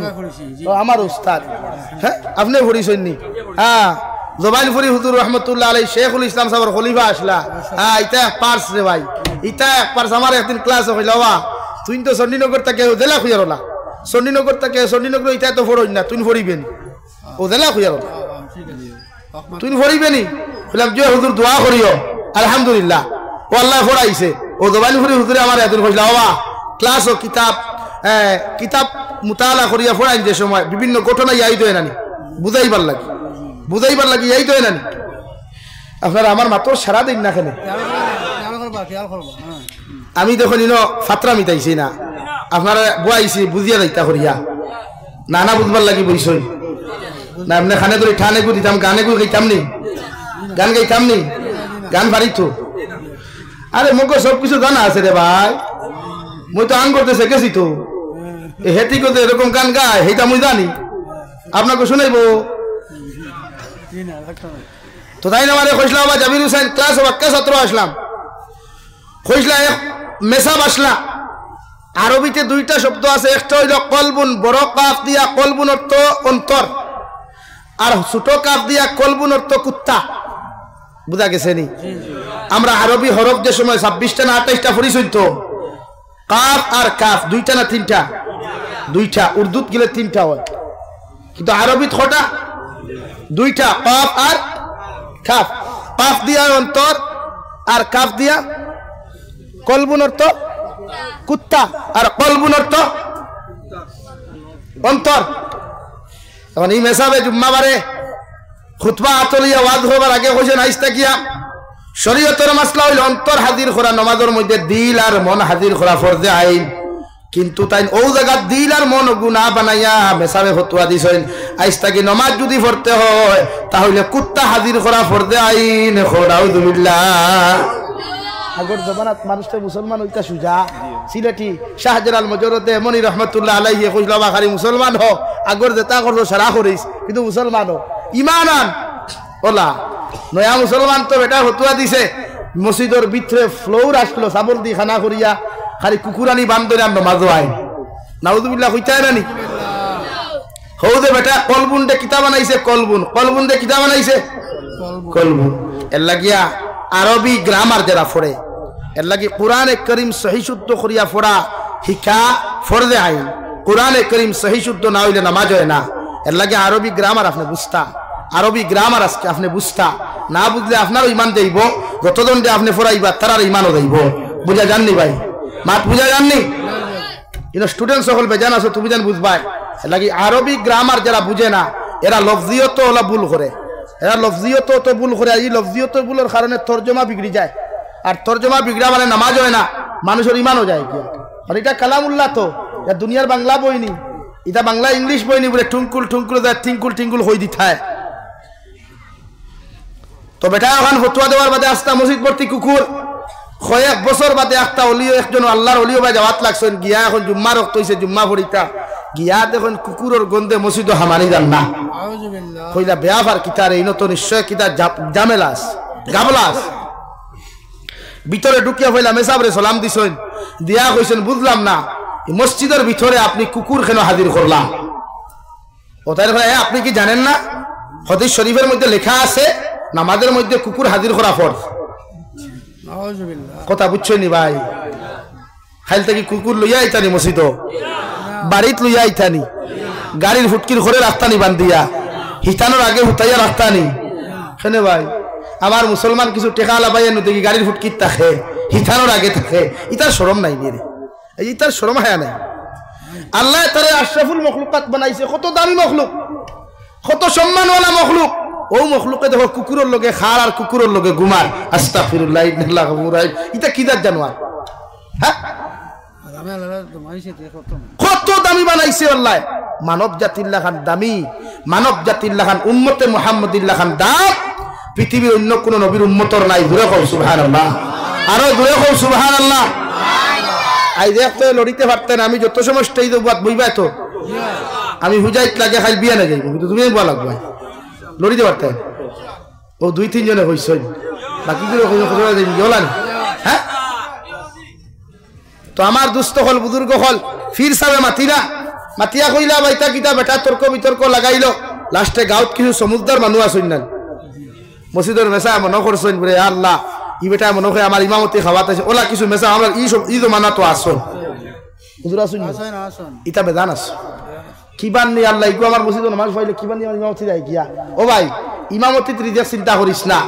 Speaker 1: আমার উস্তাদ, হ্যাঁ আপনি পড়িছেন নি? হ্যাঁ, জবাইলপুরি হুজুর রহমতুল্লাহ আলাই শেখুল ইসলাম সাহেবের খলিফা আসলা। হ্যাঁ, ইটা এক পার্স রে ভাই, ইটা এক পার্স। আমার একদিন ক্লাস হইল, বাবা তুই তো চণ্ডীনগর থেকে ওদেলা খুঁয়ারলা, চণ্ডীনগর থেকে চণ্ডীনগর ইটা তো ফোড়ই না, তুই ফড়িবেন ওদেলা খুঁয়ারলা, তুই ফড়িবেনি? বললাম যে হুজুর দোয়া করিও, আলহামদুলিল্লাহ ও আল্লাহ ফড়াইছে। ও জবাইলপুরি হুজুরে আমার এদিন কইলা, বাবা ক্লাস ও কিতাব কিতাব মুতালা করিয়া ফড়াইন যে সময় বিভিন্ন ঘটনা ইয়াই দেয় নানি, বুঝাইবার লাগি ইয়াই দেয় নানি। আপনারা আমার মাত্র সারা দিন না খেলে আমি দেখুন ইনো ফাত্রা মিটাইছি না, আপনারা বুয়াইছি বুঝিয়া যাইতা করিয়া নানা বুঝবার লাগি বইসই না। আপনি খানে ধরে ঠানে গু দিতাম, গানে গু গাইতাম নি, গান গাইতাম নি, গান পারি তো। আরে মোক সব কিছু জানা আছে রে ভাই, মুই তো আন করতে শিখেছি তো। হেতি করতে এরকম গান গায় সেইটা মুই জানি, আপনাকে শুনাইব তো তাই না? মানে কইসলাম বাবা জাবির হুসাইন ক্লাস বাক্কা ছাত্র আসলাম, কইসলা এক মেসাব আসলা। আরবিতে দুইটা শব্দ আছে, একটা হইল কলবুন, বড় কাফ দিয়া কলবুন অর্থ অন্তর, আর ছোট কাফ দিয়া কলবুন অর্থ কুত্তা। বুঝা গেছে নি? আমরা আরবি হরফ যে সময় 26টা না 28টা পড়িছই তো, কাফ আর কাফ দুইটা না তিনটা? দুইটা। উর্দুত গেলে তিনটা হয়, কিন্তু আরবিত কটা? দুইটা, কাফ আর কাফ। কাফ দিয়া অন্তর আর কাফ দিয়া কলবুন অর্থ কুত্তা, আর কলবুন অর্থ অন্তর। এখন এই মেসাবে জুম্মাবারে খুতবা আতলিয়া ওয়াজ হবার আগে কইছেন আইস্তা কিয়া শরীয়তের মাসলা হইল অন্তর হাজির করা, নমাজের মধ্যে দিল আর মন হাজির করা ফরজে আইন। কিন্তু তাই ও জায়গা দিল আর মন গুনাহ বানাইয়া মেসাবে ফতোয়া দিছেন আইস্তা কি নমাজ যদি পড়তে হয় তাহলে কুত্তা হাজির করা ফরজে আইন। আউযুবিল্লাহ। আগর জমানাত মানুষটা মুসলমান হইতা সুজা, সিলেটি শাহজালাল মজরতে মনি রহমতুল্লাহ আলাইহি কইলা বাখারি মুসলমান হ, আগর যেটা করছো সারা করিস কিন্তু মুসলমান হ, ইমান আন। ওলা নয়া মুসলমান তো বেটা ফতোয়া দিছে মসজিদের ভিতরে ফ্লোর আসলো সাবল দি খানা করিয়া খালি কুকুরানি বান্ধরে আমরা মাঝো আই। নাউযুবিল্লাহ কইতাই নানি? হৌদে বেটা কলবুন দে কিতাব বানাইছে, কলবুন, কলবুন দে কিতাব বানাইছে কলবুন। এর লাগিয়া আরবি গ্রামার যারা পড়ে, এর লাগি কোরআনে করিম সহি শুদ্ধ করিয়া পড়া শিক্ষা ফরজে আইন। কোরআনে করিম সহি শুদ্ধ না হইলে নামাজ হয় না। এর লাগে আরবি গ্রামার আপনি বুঝতা, আরবি গ্রামার আজকে আপনি বুঝতা না, বুঝলে আপনারও ইমান দেইব, যতজন যে আপনি পড়াইবা তারার ইমানও দেইব। বুঝা জাননি ভাই? মাত বুঝা জাননি? কিন্তু স্টুডেন্ট সকল বেজান আছো, তুমি জান বুঝবাই। এর লাগি আরবি গ্রামার যারা বুঝে না এরা লফজিয়ত ওলা ভুল করে, এরা লফজিয়ত তো ভুল করে। এই লফজিয়ত ভুলের কারণে তর্জমা বিগড়ি যায়, আর তর্জমা বিগড়া মানে নামাজ হয় না, মানুষের ইমানও যায় কি। আর এটা কালামুল্লাহ তো, এটা দুনিয়ার বাংলা বইনি, এটা বাংলা ইংলিশ বইনি বলে টুঙ্কুল টুঙ্কুল টিঙ্কুল টিঙ্কুল হই দিথায়। তো বেটা ওখান ফতুয়া দেওয়ার বাদে আস্তা মসজিদ ভর্তি কুকুর, কয়েক বছর বাদে একটা অলিও একজন আল্লাহর অলিও ভাই যাওয়াত লাগছেন গিয়া, এখন জুম্মা রক্ত হয়েছে জুম্মা ভরিতা গিয়া দেখুন কুকুরের গন্ধে মসজিদ হামানি যান না। কইলা বেয়াফার কিতারে ইনো তো নিশ্চয় কিতা জামেলাস গাবলাস। ভিতরে ঢুকিয়া হইলা মেসাবরে সালাম দিছেন, দিয়া কইছেন বুঝলাম না মসজিদের ভিতরে আপনি কুকুর কেন হাজির করলাম? ও তাই আপনি কি জানেন না হাদিস শরীফের মধ্যে লেখা আছে নামাজের মধ্যে কুকুর হাজির করা ফরজ। কথা বুঝছই নি ভাই? খাইল থেকে কুকুর লইয়া আইতানি মসজিদ, বাড়িত লইয়া আইতানি, গাড়ির ফুটকির ঘরে রাখতানি বান্ধিয়া, হিতানোর আগে হুতাইয়া রাখতানি। শুনে ভাই আমার মুসলমান কিছু টেকা লাগাইয়া নো দেখি গাড়ির ফুটকির থাকে, হিতানোর আগে থাকে, ইতার শরম নাই রে, এই ইতার শরম হায়া নাই। আল্লাহ তারে আশরাফুল মখলুকাত বানাইছে, কত দামি মখলুক, কত সম্মানওয়ালা মখলুক। ও মখলুকে দেখো কুকুরের লগে খার আর কুকুরের লগে ঘুমার। আস্তাগফিরুল্লাহ, ইটা কি জাত জানোয়ার? হ্যাঁ কত দামি বানাইছে আল্লাহ। মানব জাতির লাখান দামি, মানব জাতির লাখান উম্মতে মুহাম্মদির লাখান দাম পৃথিবীর অন্য কোন নবীর উম্মতর নাই। দূরে কও সুবহানাল্লাহ, আরো দূরে কও সুবহানাল্লাহ। আই দেখতে লড়িতে পারতেন, আমি যত সময় স্টেজ বইবাই তো আমি হুজাইত লাগে খাই বিয়া না যাইব, কিন্তু তুমি বলা লাগবে লড়িতে পারতেন। ও 2-3 জনে হইছেন, বাকিগুলো গলানি। হ্যাঁ তো আমার দুস্থ হল বুজুর্গ হল ফির সাবে মাতিরা মাতিয়া কইলা বাইতা কিতা বেটা তর্ক বিতর্ক লাগাইলো লাস্টে গাঁৱত কিছু সমুদ্রের মানুষ আসুন না মসজিদের মেসা মনে করছেন বলে আল্লাহ ই বেটা মনে হয় আমার ইমামতি খাওয়াতে ওলা কিছু মেসা আমরা ই জমানা তো আসুন হুজুর আসুন ইটা বেদান আস কিবান নি আল্লাহ ইগো আমার মসজিদ নামাজ পড়লে কিবান নি আমার ইমামতি যাই গিয়া ও ভাই ইমামতি রিজেক্ট চিন্তা করিস না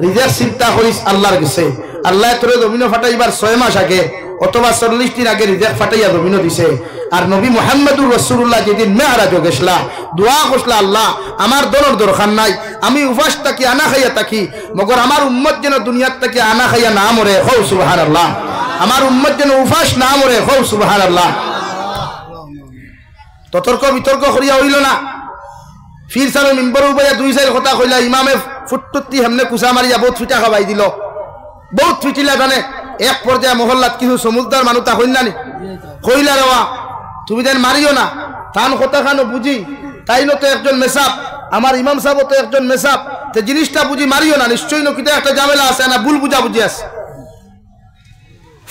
Speaker 1: রিজেক্ট চিন্তা করিস আল্লাহর কাছে আল্লাহ তোরে জমিন ফাটাইবার 6 মাস আগে অথবা 40 দিন আগে রিজেক্ট ফাটাইয়া জমিন দিছে আর নবী মুহাম্মদুর রাসূলুল্লাহ যেদিন মেরাজ গেছলা দোয়া করছলা আল্লাহ আমার দরর দরকার নাই আমি উপাস থাকি আনা খাইয়া থাকি মগর আমার উম্মত যেন দুনিয়াত থেকে আনা খাইয়া না মরে হও সুবহানাল্লাহ আমার উম্মত যেন উপাস না মরে হও সুবহানাল্লাহ তর্ক বিতর্ক করিয়া হইল না ফির সালে মিম্বর উপরে 2-4 কথা কইলা ইমামে ফুটটুতি হেমনে কুসা মারিয়া বহুত ফিটা খাওয়াই দিল বহুত ফিটিলা জানে এক পর্যায়ে মহল্লাত কিছু সমুদ্রের মানুষ তা হইল না কইলা রেওয়া তুমি দেন মারিও না তান কথা খানো বুঝি তাইনো তো একজন মেসাব আমার ইমাম সাহেব তো একজন মেসাব তে জিনিসটা বুঝি মারিও না নিশ্চয়ই নকিতে একটা ঝামেলা আছে না ভুল বুঝা বুঝি আছে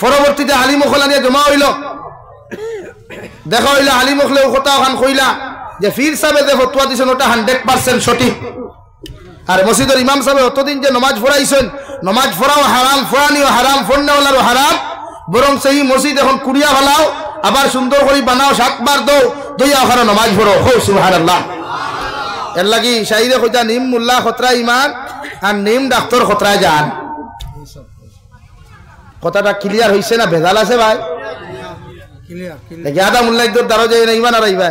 Speaker 1: পরবর্তীতে আলিম ওখলা নিয়ে জমা হইল দেখা হইলা আলিম ওখলে কথা ওখান কইলা যে ফির সাহেবে যে ফতোয়া দিছেন ওটা 100% সঠিক আর মসজিদের ইমাম সাহেব অতদিন যে নামাজ পড়াইছেন নামাজ পড়াও হারাম ফোরানিও হারাম ফোননেওয়ালারও হারাম বরং সেই মসজিদ এখন কুড়িয়া ফেলাও আবার সুন্দর করে বানাও 7 বার দো দইয়া ওখানে নামাজ পড়ো হো সুবহানাল্লাহ এর লাগি শাইরে কইতা নিম মোল্লা খতরা ইমান আর নিম ডাক্তার খতরা জান কথাটা ক্লিয়ার হইছে না ভেজাল আছে ভাই ক্লিয়ার জ্ঞাদা মোল্লা ইদর দারো যায় না ইমান আর আইবা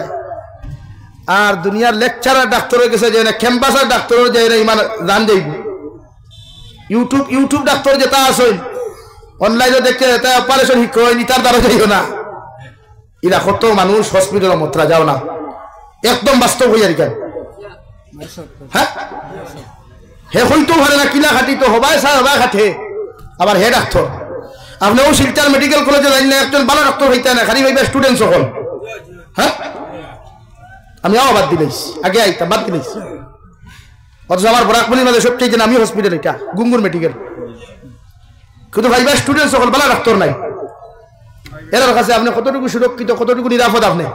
Speaker 1: আর দুনিয়ার লেকচারার ডাক্তার গেছে যায় না ক্যাম্পাসের ডাক্তার যায় না ইমান জান যাইব ইউটিউব ডাক্তার যেটা আছে অনলাইনে দেখতে এটা অপারেশন শিক্ষা হয় তার দ্বারা যাইও না এরা কত মানুষ হসপিটাল মত্রা যাও না একদম বাস্তব হইয়া কেন হ্যাঁ হে হইতো পারে না কিনা খাটি তো হবাই স্যার হবাই খাটে আবার হে ডাক্তার আপনিও শিলচর মেডিকেল কলেজে যাইলে একজন ভালো ডাক্তার হইতে না খালি ভাইবা স্টুডেন্ট সকল হ্যাঁ আমি বাদ দিলাইছি আগে আইতা বাদ দিলাইছি অথচ আমার বরাকমনির মাঝে সবচেয়ে আমি হসপিটাল এটা গুঙ্গুর মেডিকেল কিন্তু ভাইবা স্টুডেন্ট সকল ভালো ডাক্তার নাই এর কাছে আপনি কতটুকু সুরক্ষিত কতটুকু নিরাপদ আপনি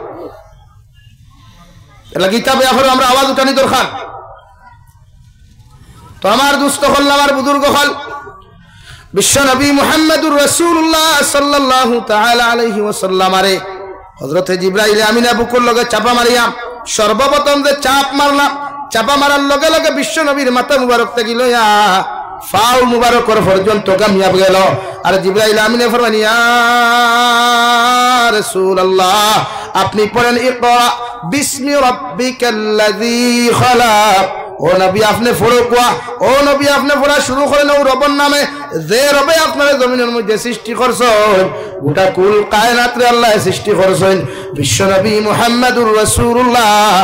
Speaker 1: এলা গীতা ব্যাপারে আমরা আওয়াজ উঠানি দরকার তো আমার দুস্থ হল আমার বুজুর্গ হল বিশ্ব নবী মুহাম্মদুর রাসূলুল্লাহ সাল্লাল্লাহু তাআলা আলাইহি ওয়াসাল্লাম আরে হযরত জিবরাইল আমিনা বুকুর লগে চাপা মারিয়া সর্বপ্রথম যে চাপ মারলাম চাপা মারার লগে লগে বিশ্ব নবীর মাথা মুবারক থেকে লইয়া ফাউ মুবারকর পর্যন্ত কামিয়াব গেল আর জিবরাইল আমিনে ফরমানি ইয়া রাসূলুল্লাহ আপনি পড়েন ইকরা বিসমি রাব্বিকাল্লাযী খালাক ও নবী আপনি পড়ো কোয়া ও নবী আপনি পড়া শুরু করেন ও রবের নামে যে রবে আপনার জমিনের মধ্যে সৃষ্টি করছেন গোটা কুল কায়নাত রে আল্লাহ সৃষ্টি করছেন বিশ্ব নবী মুহাম্মদুর রাসূলুল্লাহ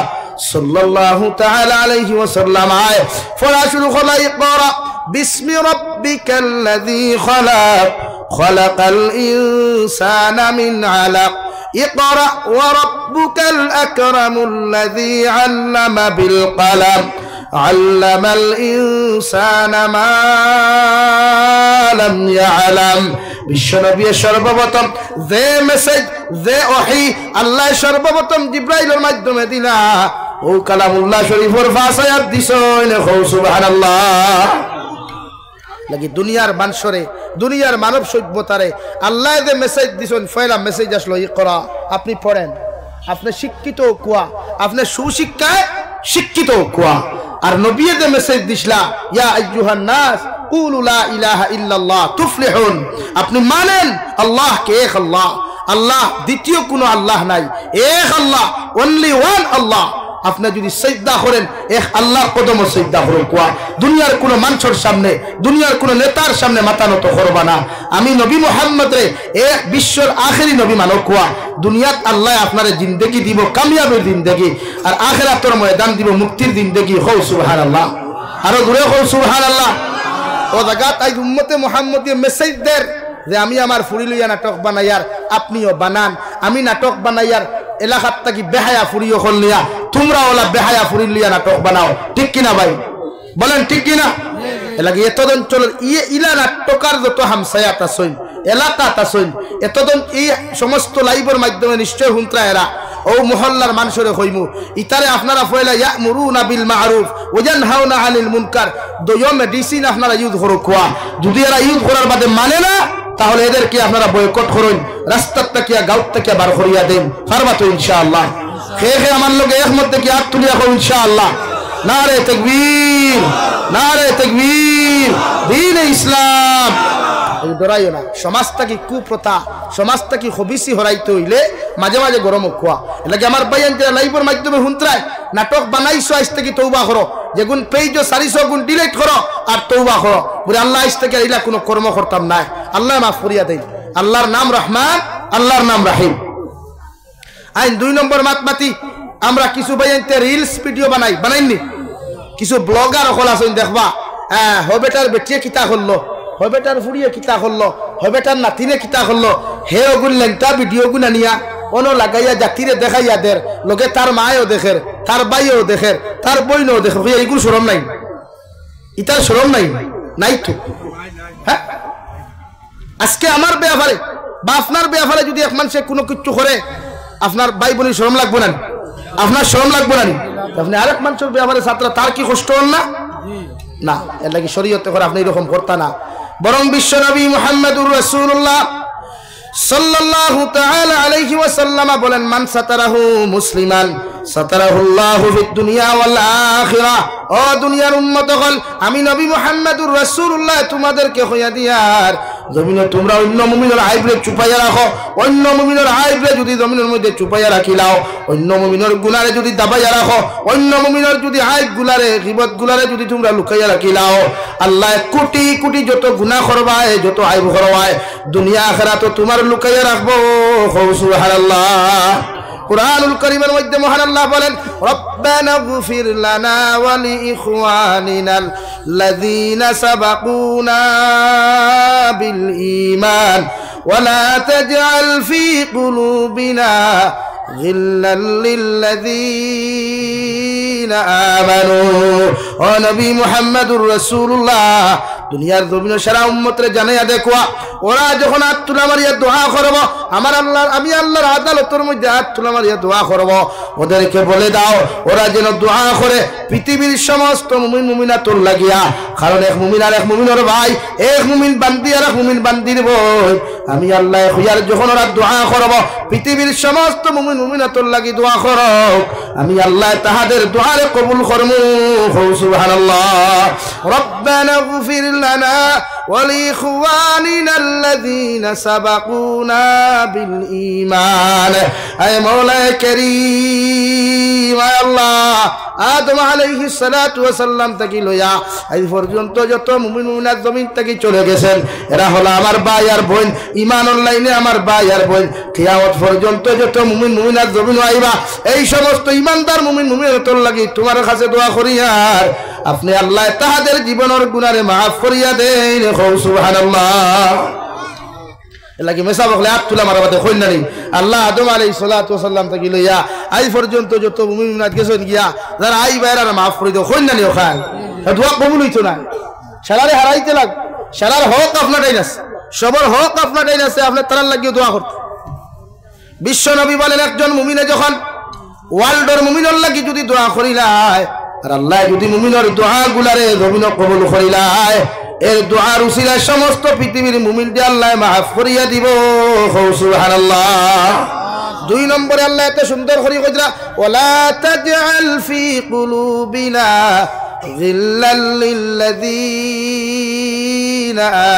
Speaker 1: সাল্লাল্লাহু তাআলা আলাইহি ওয়াসাল্লাম আয় পড়া শুরু করলা ইকরা বিসমি রাব্বিকাল্লাযী খালাক খালাকাল ইনসানা মিন আলাক ইকরা ওয়া রাব্বুকাল আকরামুল্লাযী আল্লামা বিল কলম আল্লামাল ইনসানা মা লাম ইয়ালাম বিশ্বনবী সর্বপ্রথম যে মেসেজ যে ওহী আল্লাহ সর্বপ্রথম জিবরাইলের মাধ্যমে দিলা ও কালামুল্লাহ শরীফের ভাষায়াত দিছেন সুবহানাল্লাহ লাগি দুনিয়ার মানুষরে দুনিয়ার মানব সভ্যতারে আল্লাহ যে মেসেজ দিছেন পয়লা মেসেজ আসলো ইকরা আপনি পড়েন আপনি শিক্ষিত কুয়া আপনি সুশিক্ষায় শিক্ষিত কুয়া আর নবী যে মেসেজ দিছলা ইয়া আইয়ুহান নাস কুলু লা ইলাহা ইল্লাল্লাহ তুফলিহুন আপনি মানেন আল্লাহ কে এক আল্লাহ আল্লাহ দ্বিতীয় কোনো আল্লাহ নাই এক আল্লাহ অনলি ওয়ান আল্লাহ আপনি যদি সিজদা করেন এক আল্লাহর কদমে সিজদা করুন কোয়া দুনিয়ার কোনো মানুষের সামনে দুনিয়ার কোনো নেতার সামনে মাথা নত করবা না আমি নবী মুহাম্মদ রে এক বিশ্বের আখেরি নবী মানো কোয়া দুনিয়াত আল্লাহ আপনারে জিন্দেগি দিব কামিয়াবের জিন্দেগি আর আখিরাতের ময়দান দিব মুক্তির জিন্দেগি হও সুবহানাল্লাহ আর দূরে হও সুবহানাল্লাহ ও জায়গা তাই উম্মতে মুহাম্মদী মেসেজ দের যে আমি আমার ফুরি লইয়া নাটক বানাইয়ার আপনিও বানান আমি নাটক বানাইয়ার এলাকাত থাকি বেহায়া ফুরিও হলিয়া তোমরা ওলা বেহায়া ফুরি লিয়া নাটক বানাও ঠিক কিনা ভাই বলেন ঠিক কিনা এলাকি এত অঞ্চলের ইলা নাট্যকার যত হামসায়াত আছেন এলাকাত আসইন এতদিন এই সমস্ত লাইভের মাধ্যমে নিশ্চয় হুন্ত্রা এরা ও মহল্লার মানুষরে হইমু ইতারে আপনারা ফয়লা ইয়ামুরুনা বিল মারুফ ওয়া ইয়ানহাউনা আনিল মুনকার দয় মেডিসিন আপনারা ইউজ করো কোয়া যদি এরা ইউজ করার বাদে মানে না তাহলে এদেরকে আপনারা বয়কট করুন রাস্তার তাকিয়া গাঁত তাকিয়া বার করিয়া দেন পারবা তো ইনশাআল্লাহ হে হে আমার লোকে একমত থেকে হাত তুলিয়া কো ইনশাআল্লাহ নারে তাকবীর দ্বীন ইসলাম ডরাইও না সমাজটাকে কুপ্রথা সমাজটাকে খবিসি হরাইতে হইলে মাঝে মাঝে গরম খোয়া এলাকি আমার ভাইয়ান যারা লাইভের মাধ্যমে হুন্ত্রায় নাটক বানাইছো আজ থেকে তৌবা করো যেগুন পেজ 400 গুণ ডিলিট করো আর তৌবা করো বলে আল্লাহ আজ থেকে এলা কোনো কর্ম করতাম না আল্লাহ মাফ করিয়া দেন আল্লাহর নাম রহমান আল্লাহর নাম রাহিম আইন 2 নম্বর মাতমাতি আমরা কিছু ভাইয়ানতে রিলস ভিডিও বানাইনি কিছু ব্লগার হল আছেন দেখবা হবেটার বেটিয়ে কিতা করলো হবেটার ফুড়িয়ে কিতা করলো হবেটার নাতিনে কিতা করলো হে ওগুন লেংটা ভিডিও গুনা নিয়া অনো লাগাইয়া জাতিরে দেখাইয়া দের লোকে তার মায়েও দেখের তার বাইও দেখের তার বইনও দেখে এইগুলো শরম নাই ইতার শরম নাই তো হ্যাঁ আজকে আমার ব্যাপারে বা আপনার ব্যাপারে যদি এক মানুষে কোনো কিছু করে আপনার ভাই বোনের শরম লাগবে না আপনার শরম লাগবে না আপনি আরেক মানুষের ব্যাপারে ছাত্র তার কি কষ্ট হল না না এর লাগি শরীয়তে করে আপনি এরকম করতা না বরং বিশ্ব নবী মুহাম্মদুর রাসূলুল্লাহ সাল্লাল্লাহু তাআলা আলাইহি ওয়াসাল্লাম বলেন মান সাতারাহু মুসলিমান সাতারাহুল্লাহু ফিদ দুনিয়া ওয়াল আখিরাহ ও দুনিয়ার উম্মতগণ আমি নবী মুহাম্মদুর রাসূলুল্লাহ তোমাদেরকে কইয়া দিয়ার জমিনে তোমরা অন্য মুমিনের আইবরে চুপাইয়া রাখো অন্য মুমিনের আইবরে যদি জমিনের মধ্যে চুপাইয়া রাখিলাও অন্য মুমিনের গুনারে যদি দাবাইয়া রাখো অন্য মুমিনের যদি আইব গুলারে গীবত গুলারে যদি তোমরা লুকাইয়া রাখিলাও আল্লাহ কোটি কোটি যত গুনাহ করবায় যত আইব করবায় দুনিয়া আখিরাত তোমার লুকাইয়া রাখবো সুবহানাল্লাহ কুরআনুল কারীমের মধ্যে মহান আল্লাহ বলেন রব্বানা গফির লানা ওয়া লিইখওয়ানিনাল লাযীনা সাবাকুনা বিল ঈমান ওয়া লা তাজআল ফী কুলুবিনা গিল্লাল লিল্লাযীনা আমানু ও নবী মুহাম্মদুর রাসূলুল্লাহ দুনিয়ার জমিনে সারা উম্মতরে জানাইয়া দেখোয়া ওরা যখন হাত তুলা মারিয়া দোয়া করব আমার আল্লাহ আমি আল্লাহর আদালতের মধ্যে হাত তুলা মারিয়া দোয়া করব ওদেরকে বলে দাও ওরা যেন দোয়া করে পৃথিবীর সমস্ত মুমিন মুমিনাতুল লাগিয়া কারণ এক মুমিন আর এক মুমিনের ভাই এক মুমিন বান্দি আর এক মুমিন বান্দির ভাই আমি আল্লাহ খুয়ার যখন ওরা দোয়া করব পৃথিবীর সমস্ত মুমিন মুমিনাতুল লাগি দোয়া করো আমি আল্লাহ তাহাদের দোয়ারে কবুল করমু সুবহানাল্লাহ রব্বানা গফির লানা ওয়া লিইখওয়ানিনা আল্লাযীনা সাবাকুনা বিল ঈমান আয় মাওলা কারীম আয় আল্লাহ আদম আলাইহিস সালাতু ওয়াস সালাম থেকে লইয়া আজ পর্যন্ত যত মুমিন মুমিনাত জমিন থেকে চলে গেছেন এরা হলো আমার ভাই আর বোন ঈমানের লাইনে আমার ভাই আর বোন কিয়ামত পর্যন্ত যত মুমিন মুমিনাত জমিন আইবা এই সমস্ত ঈমানদার মুমিন মুমিনাতুল লাগি তোমার কাছে দোয়া করি আর আপনি আল্লাহ তাহাদের জীবনের গুনারে মাফ করিয়া দেন সুবহানাল্লাহ এলাকি মেসা বকলে হাত তুলা মারাবাতে কইল না নেই আল্লাহ আদম আলাইহিস সালাতু ওয়াস সালাম থেকে লইয়া আজ পর্যন্ত যত মুমিন মুমিনাত গেছেন গিয়া যারা আই বাইরা মাফ করে দাও কইল না নেই ওখান দোয়া কবুল হইতো না সারারে হারাইতে লাগ সারার হক আপনারই আছে সবার হক আপনারই আছে আপনি তার লাগিয়ে দোয়া করতে বিশ্ব নবী বলেন একজন মুমিনে যখন ওয়ার্ল্ডের মুমিনের লাগি যদি দোয়া করিলায় আর আল্লাহ যদি মুমিনের দোয়া গুলারে জমিন কবুল করিলায় এর দোয়ার উসিলায় সমস্ত পৃথিবীর মুমিনকে আল্লাহ মাফ করিয়া দিব সুবহানাল্লাহ 2 নম্বরে আল্লাহ এত সুন্দর করে কইরা ওয়ালা তাজআল ফি কুলুবিনা গিল্লাল লিল্লাযীনা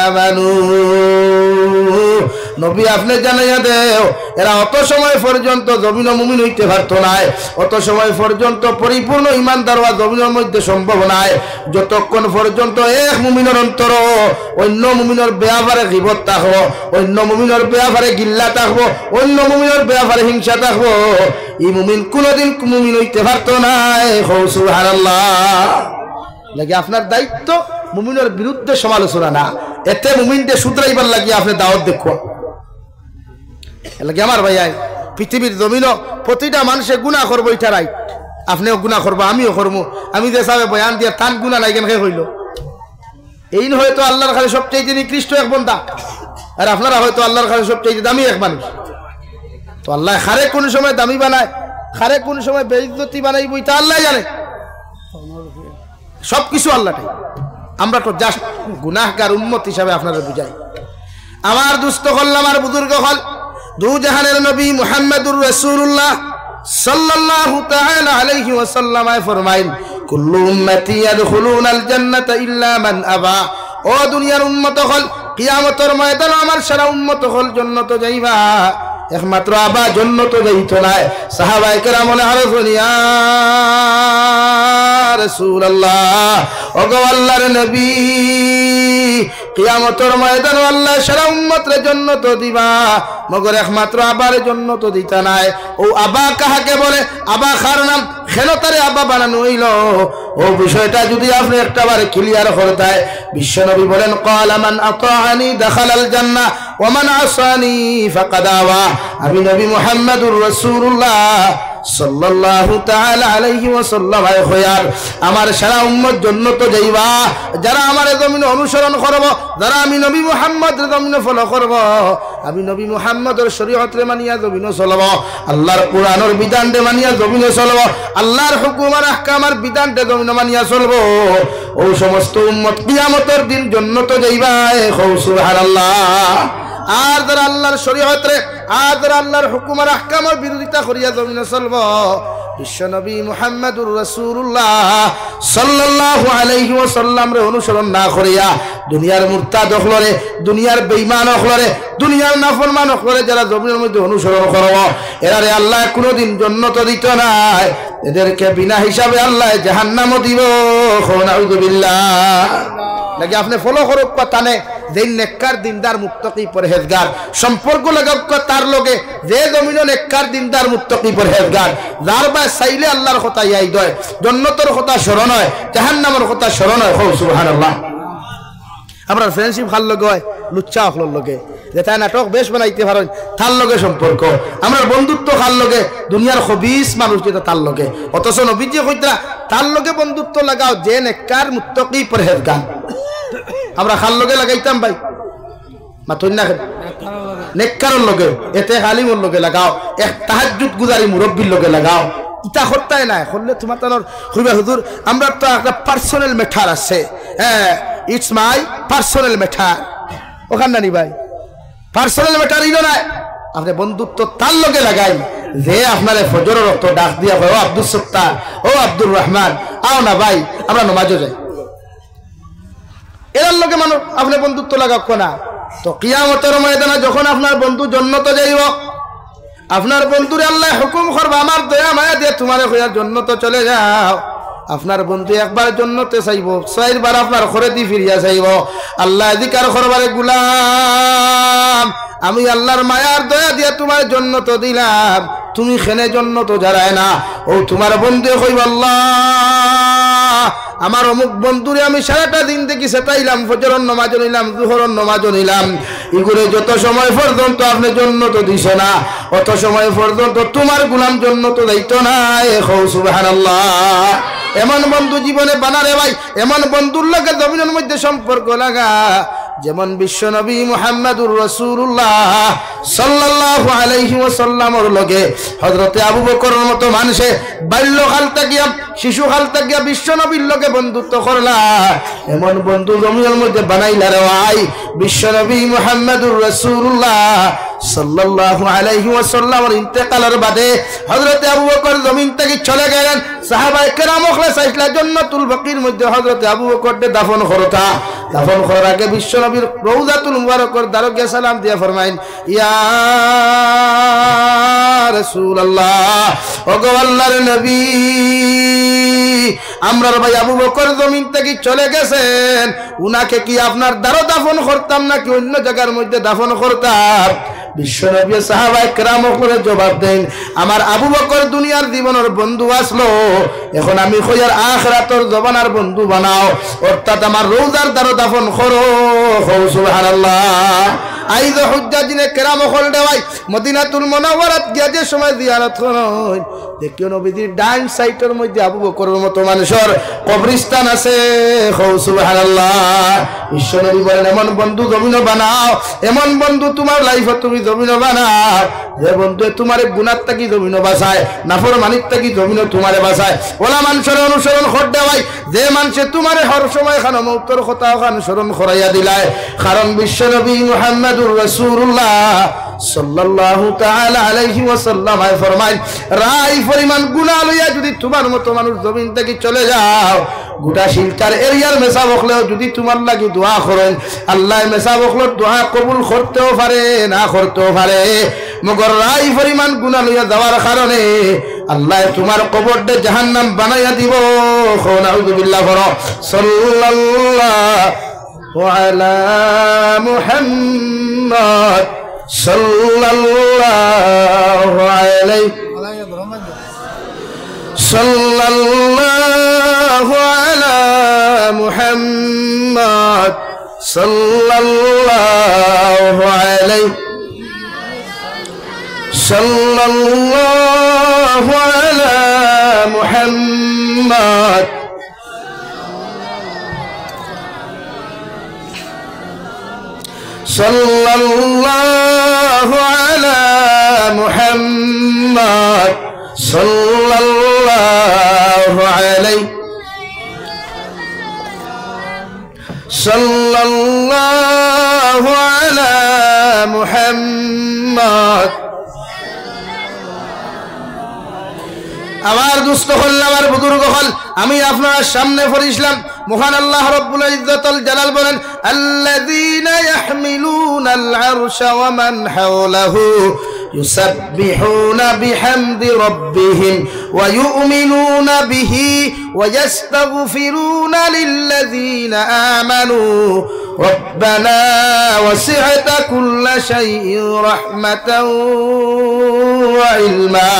Speaker 1: আমানু নবী আপনি জানাইয়া দেও এরা অত সময় পর্যন্ত জমিন মুমিন হইতে পারতো না অত সময় পর্যন্ত পরিপূর্ণ ঈমানদার হওয়া জমিনের মধ্যে সম্ভব নাই যতক্ষণ পর্যন্ত এক মুমিনের অন্তর অন্য মুমিনের ব্যাপারে গীবত থাকবো অন্য মুমিনের ব্যাপারে গিল্লা থাকবো অন্য মুমিনের ব্যাপারে হিংসা থাকবো এই মুমিন কোনোদিন মুমিন হইতে পারতো না সুবহানাল্লাহ লাগে আপনার দায়িত্ব মুমিনের বিরুদ্ধে সমালোচনা না এতে মুমিনকে শুধরাইবার লাগিয়ে আপনি দাওয়াত দেখো লাগে আমার ভাই পৃথিবীর জমিন প্রতিটা মানুষে গুনাহ করবো এটা রাইট আপনিও গুনাহ করবো আমিও করবো আমি যে সাহেব বয়ান দিয়ে তান গুনাহ নাই কেন হইল এই হয়তো আল্লাহর খালি সবচেয়ে নিকৃষ্ট এক বান্দা আর আপনারা হয়তো আল্লাহর কাছে সবচেয়ে দামি এক মানুষ, তো আল্লাহ খারে কোন সময় দামি বানায়, খারে কোন সময় বেইজ্জতি বানাই, বইটা আল্লাহ জানে। সবকিছু আল্লাহটাই, আমরা তো জাস্ট গুনাহগার উম্মত হিসাবে আপনারা বুঝাই। আমার দুস্থ হল, আমার বুজুর্গ হল, দু জাহানের নবী মুহাম্মদুর রাসূলুল্লাহ সাল্লাল্লাহু তাআলা আলাইহি ওয়াসাল্লাম ফরমাইন, কুল্লু উম্মতি ইয়াদখুলুনাল জান্নাতা ইল্লা মান আবা। ও দুনিয়ার উম্মত হল, কিয়ামতের ময়দানে আমার সারা উম্মত হল জান্নাত যাইবা, একমাত্র আবা জান্নাত যাইতো না। সাহাবায়ে কেরাম বলে, ইয়া রাসূলুল্লাহ, ওগো আল্লাহর নবী, কিয়ামতের ময়দানে আল্লাহ সারা উম্মতের জান্নাত দিবা, মগর একমাত্র আবার জান্নাত দিতা নাই। ও আবা কাহাকে বলে? আবা খার নাম কেন তারে আবা বানানো হইল? ও বিষয়টা যদি আপনি একটাবারে ক্লিয়ার করতেন। বিশ্বনবী বলেন, ক্বালা মান আতাআনি দাখালাল জান্নাহ ওয়া মান আসানি ফাকাদ আওয়া। আমি নবী মুহাম্মদুর রাসূলুল্লাহ সাল্লাল্লাহু তাআলা আলাইহি ওয়াসাল্লাম খয়ার, আমার সারা উম্মত জান্নাত যাইবা যারা আমার জমিনে অনুসরণ করব, যারা আমি নবী মুহাম্মদের জমিনে ফলো করব, আমি নবী মুহাম্মদের শরীয়তরে মানিয়া জমিনে চলব, আল্লাহর কোরআনের বিধানতে মানিয়া জমিনে চলব, আল্লাহর হুকুম আর আহকামের বিধানতে জমিনে মানিয়া চলব। ও সমস্ত উম্মত কিয়ামতের দিন জান্নাত যাইবা। সুবহানাল্লাহ। আর যারা আল্লাহর শরীয়তরে, আর যারা আল্লাহর হুকুম আর আহকামের বিরোধিতা করিয়া জমিনে চলব, বিশ্বনবী মুহাম্মদুর রাসূলুল্লাহ সাল্লাল্লাহু আলাইহি ওয়াসাল্লামরে অনুসরণ না করিয়া দুনিয়ার মুরতাদ হলরে, দুনিয়ার বেঈমান হলরে, দুনিয়ার নাফরমান হলরে যারা জমিনের মধ্যে অনুসরণ করব, এরারে আল্লাহ কোনোদিন জান্নাত দিত না, এদেরকে বিনা হিসাবে আল্লাহ জাহান্নামও দিব। নাউযুবিল্লাহ। লাগে আপনি ফলো করুক তানে যে নেককার দিনদার মুত্তাকি পরহেজগার, সম্পর্ক লাগাক তার লগে যে জমিন নেককার দিনদার মুত্তাকি পরহেজগার, যার বা চাইলে আল্লাহর কথা ইয়াই দয়, জান্নাতের কথা স্মরণ হয়, জাহান্নামের কথা স্মরণ হয়। সুবহানাল্লাহ। আমরা ফ্রেন্ডশিপ খাল লগে হয় লুচ্চা হলর লগে, যেটা নাটক বেশ বানাইতে পারেন তার লগে সম্পর্ক, আমরা বন্ধুত্ব খাল লগে দুনিয়ার খবিস মানুষ যেটা তার লগে, অথচ নবীজি কইতা তার লগে বন্ধুত্ব লাগাও যে নেককার মুত্তাকি পরহেজগার। আমরা খাল লগে লাগাইতাম ভাই মাতুন না, নেককারের লগে, এতে আলিমের লগে লাগাও, এক তাহাজ্জুদ গুজারি মুরব্বির লগে লাগাও। ইটা করতাই না করলে তোমার তানোর কইবা হুজুর আমরা তো একটা পার্সোনাল ম্যাটার আছে, হ্যাঁ ইটস মাই পার্সোনাল ম্যাটার, ওখানে নি ভাই পার্সোনাল ম্যাটার ইলো না। আপনি বন্ধুত্ব তার লগে লাগাই যে আপনার ফজরের রক্ত ডাক দিয়া ও আব্দুল সত্তার, ও আব্দুর রহমান, আও না ভাই আমরা নমাজও যাই, এর লগে মানুষ আপনি বন্ধুত্ব লাগাক না। তো কিয়ামতের ময়দানে যখন আপনার বন্ধু জান্নাতে যাইব, আপনার বন্ধুরে আল্লাহ হুকুম করবে, আমার দয়া মায়া দিয়ে তোমারে কইয়া জান্নাতে চলে যাও। আপনার বন্ধু একবার জান্নাতে চাইব, চারবার আপনার ঘরে দি ফিরিয়া চাইব। আল্লাহ অধিকার করবারে, গুলাম আমি আল্লাহর মায়ার দয়া দিয়ে তোমার জান্নাত দিলাম, তুমি খেনে জান্নাত যারায় না। ও তোমার বন্ধু কইব, আল্লাহ আমার অমুক বন্ধুরে আমি সারাটা দিন দেখি সেটাইলাম, ফজরের নামাজ নিলাম, জোহরের নামাজ নিলাম, এগুলো যত সময় পর্যন্ত আপনি জান্নাত দিছ না, অত সময় পর্যন্ত তোমার গোলাম জান্নাত যাইতো না। সুবহানাল্লাহ। এমন বন্ধু জীবনে বানারে ভাই, এমন বন্ধুর লগে জমিনের মধ্যে সম্পর্ক লাগা, যেমন বিশ্বনবী মুহাম্মদুর রাসূলুল্লাহ সাল্লাল্লাহু আলাইহি ওয়াসাল্লামের লগে হযরতে আবু বকরের মতো মানুষে বাল্যকাল থেকে শিশুকাল থেকে বিশ্বনবীর লগে বন্ধুত্ব করলা, এমন বন্ধু জমিনের মধ্যে বানাইলা রে ভাই। বিশ্বনবী মুহাম্মদুর রাসূলুল্লাহ সাল্লাল্লাহু আলাইহি ওয়াসাল্লামের ইন্তেকালের বাদে হযরতে আবু বকর জমিন থেকে চলে গেলেন। সাহাবায়ে কেরাম ওখলে চাইছিলা জান্নাতুল বাকির মধ্যে হযরতে আবু বকরকে দাফন করতা। দাফন করার আগে বিশ্বনবীর রওজাতুল মুবারকের দ্বারে গিয়ে সালাম দিয়া ফরমাইন, ইয়া রাসূলুল্লাহ, ওগো আল্লাহর নবী, আমরার ভাই আবু বকর জমিন থেকে চলে গেছেন, উনাকে কি আপনার দ্বারে দাফন করতাম নাকি অন্য জায়গার মধ্যে দাফন করতাম? বিশ্বনবী সাহাবায়ে কেরাম করে জবাব দেন, আমার আবু বকর দুনিয়ার জীবনের বন্ধু আসলো, এখন আমি কইয়ার আখিরাতের জবানার বন্ধু বানাও, অর্থাৎ আমার রওজার দ্বারে দাফন করো। সুবহানাল্লাহ। আইজ হুজ্জাজিনে কেরাম হল দেওয়াই মদিনাতুল মুনাওয়ারাত গিয়া যে সময় জিয়ারত করেন, দেখিও নবীজির ডান সাইডের মধ্যে আবু বকরের মতো মানুষের কবরস্থান আছে। সুবহানাল্লাহ। বিশ্বনবী বলেন এমন বন্ধু জমিন বানাও, এমন বন্ধু তোমার লাইফে তুমি জমিন বানাও যে বন্ধু তোমারে গুনাহ থেকে জমিন বাঁচায়, নাফরমানির থেকে জমিন তোমারে বাঁচায়। ওলা মানুষের অনুসরণ করতে হয় যে মানুষে তোমারে হর সময় খান মৌতর কথা অনুসরণ করাইয়া দিলায়। কারণ বিশ্বনবী মুহাম্মদুর রাসূলুল্লাহ সাল্লাল্লাহু তাআলা আলাইহি ওয়াসাল্লাম ফরমায় রাই পরিমাণ গুনাহ লইয়া যদি তোমার মতো মানুষ জমিন থেকে চলে যাও, গোটা শিলচার এরিয়ার মেসা বকলেও যদি তোমার লাগি দোয়া করেন, আল্লাহ মেসা বকলের দোয়া কবুল করতেও পারে না করতেও পারে। মগর রাই পরিমাণ গুনাহ লইয়া যাওয়ার কারণে আল্লাহ তোমার কবরটা জাহান্নাম বানাইয়া দিব। নাউযুবিল্লাহ। সাল্লাল্লাহু আলা মুহাম্মদ সাল্লাল্লাহু আলাইহি সাল্লাল্লাহু আলা মুহাম্মদ সাল্লাল্লাহু আলাইহি সাল্লাল্লাহু আলা মুহাম্মদ সাল্লাল্লাহু আলা মুহাম্মদ সাল্লাল্লাহু আলাইহি সাল্লাল্লাহু আলা মুহাম্মদ। আমার দুস্থ হল, আমার বুজুর্গ হল, আমি আপনার সামনে পড়িছিলাম মহান আল্লাহ রব্বুল ইজ্জতুল জালাল বলেন আল্লাযীনা ইয়াহমিলুনাল আরশা ওয়া মান হাওলাহু ইউসাব্বিহুনা বিহামদি রাব্বিহিম ওয়া ইউমিনুনা বিহি ওয়া ইস্তাগফিরুনা লিল্লাযীনা আমানু রব্বানা ওয়াসি'তা কুল্লা শাইইন রাহমাতাও ওয়া ইলমা।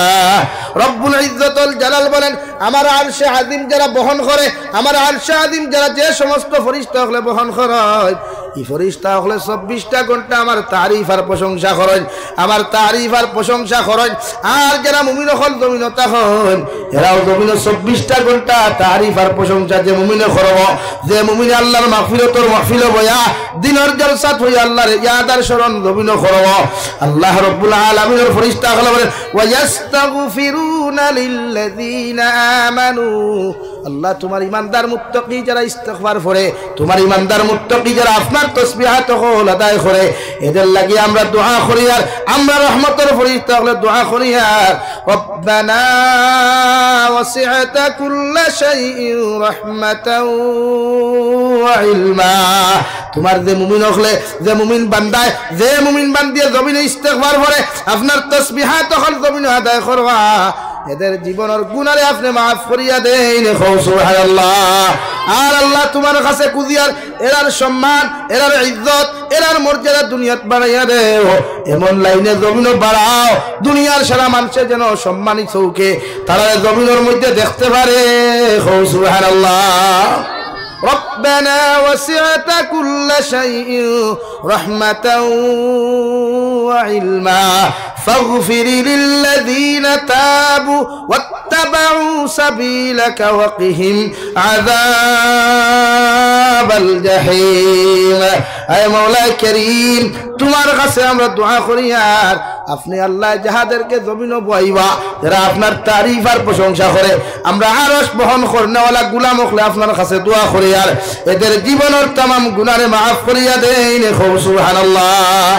Speaker 1: রব্বুল ইজ্জতুল জালাল বলেন আমার আরশে আযীম যারা বহন করে, আমার আরশে আযীম যারা যে সমস্ত ফেরেশতা হলে বহন করে, এই ফেরেশতা হলে 24টা ঘন্টা আমার তারিফ আর প্রশংসা করেন, আমার তারিফ আর প্রশংসা করেন। আর যারা মুমিন হল জমিন তখন এরাও জমিন 24টা ঘন্টা তারিফ আর প্রশংসা যে মুমিনে করব, যে মুমিনে আল্লাহর মাগফিরাতের মাহফিলে বয়া দিনের জলসাত হই আল্লাহর ইয়াদার শরণ জমিন করব। আল্লাহ রাব্বুল আলামিনের ফেরেশতা হলে বলেন ওয়া ইস্তাগফিরুনা লিল্লাযীনা আমানু। আল্লাহ তোমার ইমানদার মুত্তাকি যারা ইস্তিগফার করে, তোমার ইমানদার মুত্তাকি যারা আপনার তাসবিহাত হল আদায় করে, এদের লাগি আমরা দোয়া করি আর আমরা রহমতের ফেরেশতা হলে দোয়া করি আর রব্বানা ওয়াসি'তা কুল্লা শাইইন রাহমাতাও ওয়া ইলমা। তোমার যে মুমিন হলে, যে মুমিন বান্দায়, যে মুমিন বান্দিয়ে জমিনে ইস্তিগফার করে, আপনার তাসবিহাত হল জমিনে আদায় করবা, এদের জীবনের গুনারে আপনি মাফ করিয়া দেন। সুবহানাল্লাহ। আর আল্লাহ তোমার কাছে কুদিয়ার এরার সম্মান, এরার ইজ্জত, এরার মর্যাদা দুনিয়াত বাড়াইয়া দেও, এমন লাইনে জমিন বাড়াও দুনিয়ার সারা মানুষের যেন সম্মানী চৌকে তারা জমিনের মধ্যে দেখতে পারে। সুবহানাল্লাহ। ربنا وسعت كل شيء رحمة وعلما فاغفر للذين تابوا واتبعوا سبيلك وقهم عذاب الجحيم। اے مولا کریم তোমার কাছে আমরা দোয়া করি আর আপনি আল্লাহ যাহাদেরকে জমিন বইবা যারা আপনার তারিফ আর প্রশংসা করে, আমরা আরশ বহন করনেওয়ালা গোলাম হলে আপনার কাছে দোয়া করি আর এদের জীবনের तमाम গুনাহে maaf করিয়া দেন। সুবহানাল্লাহ।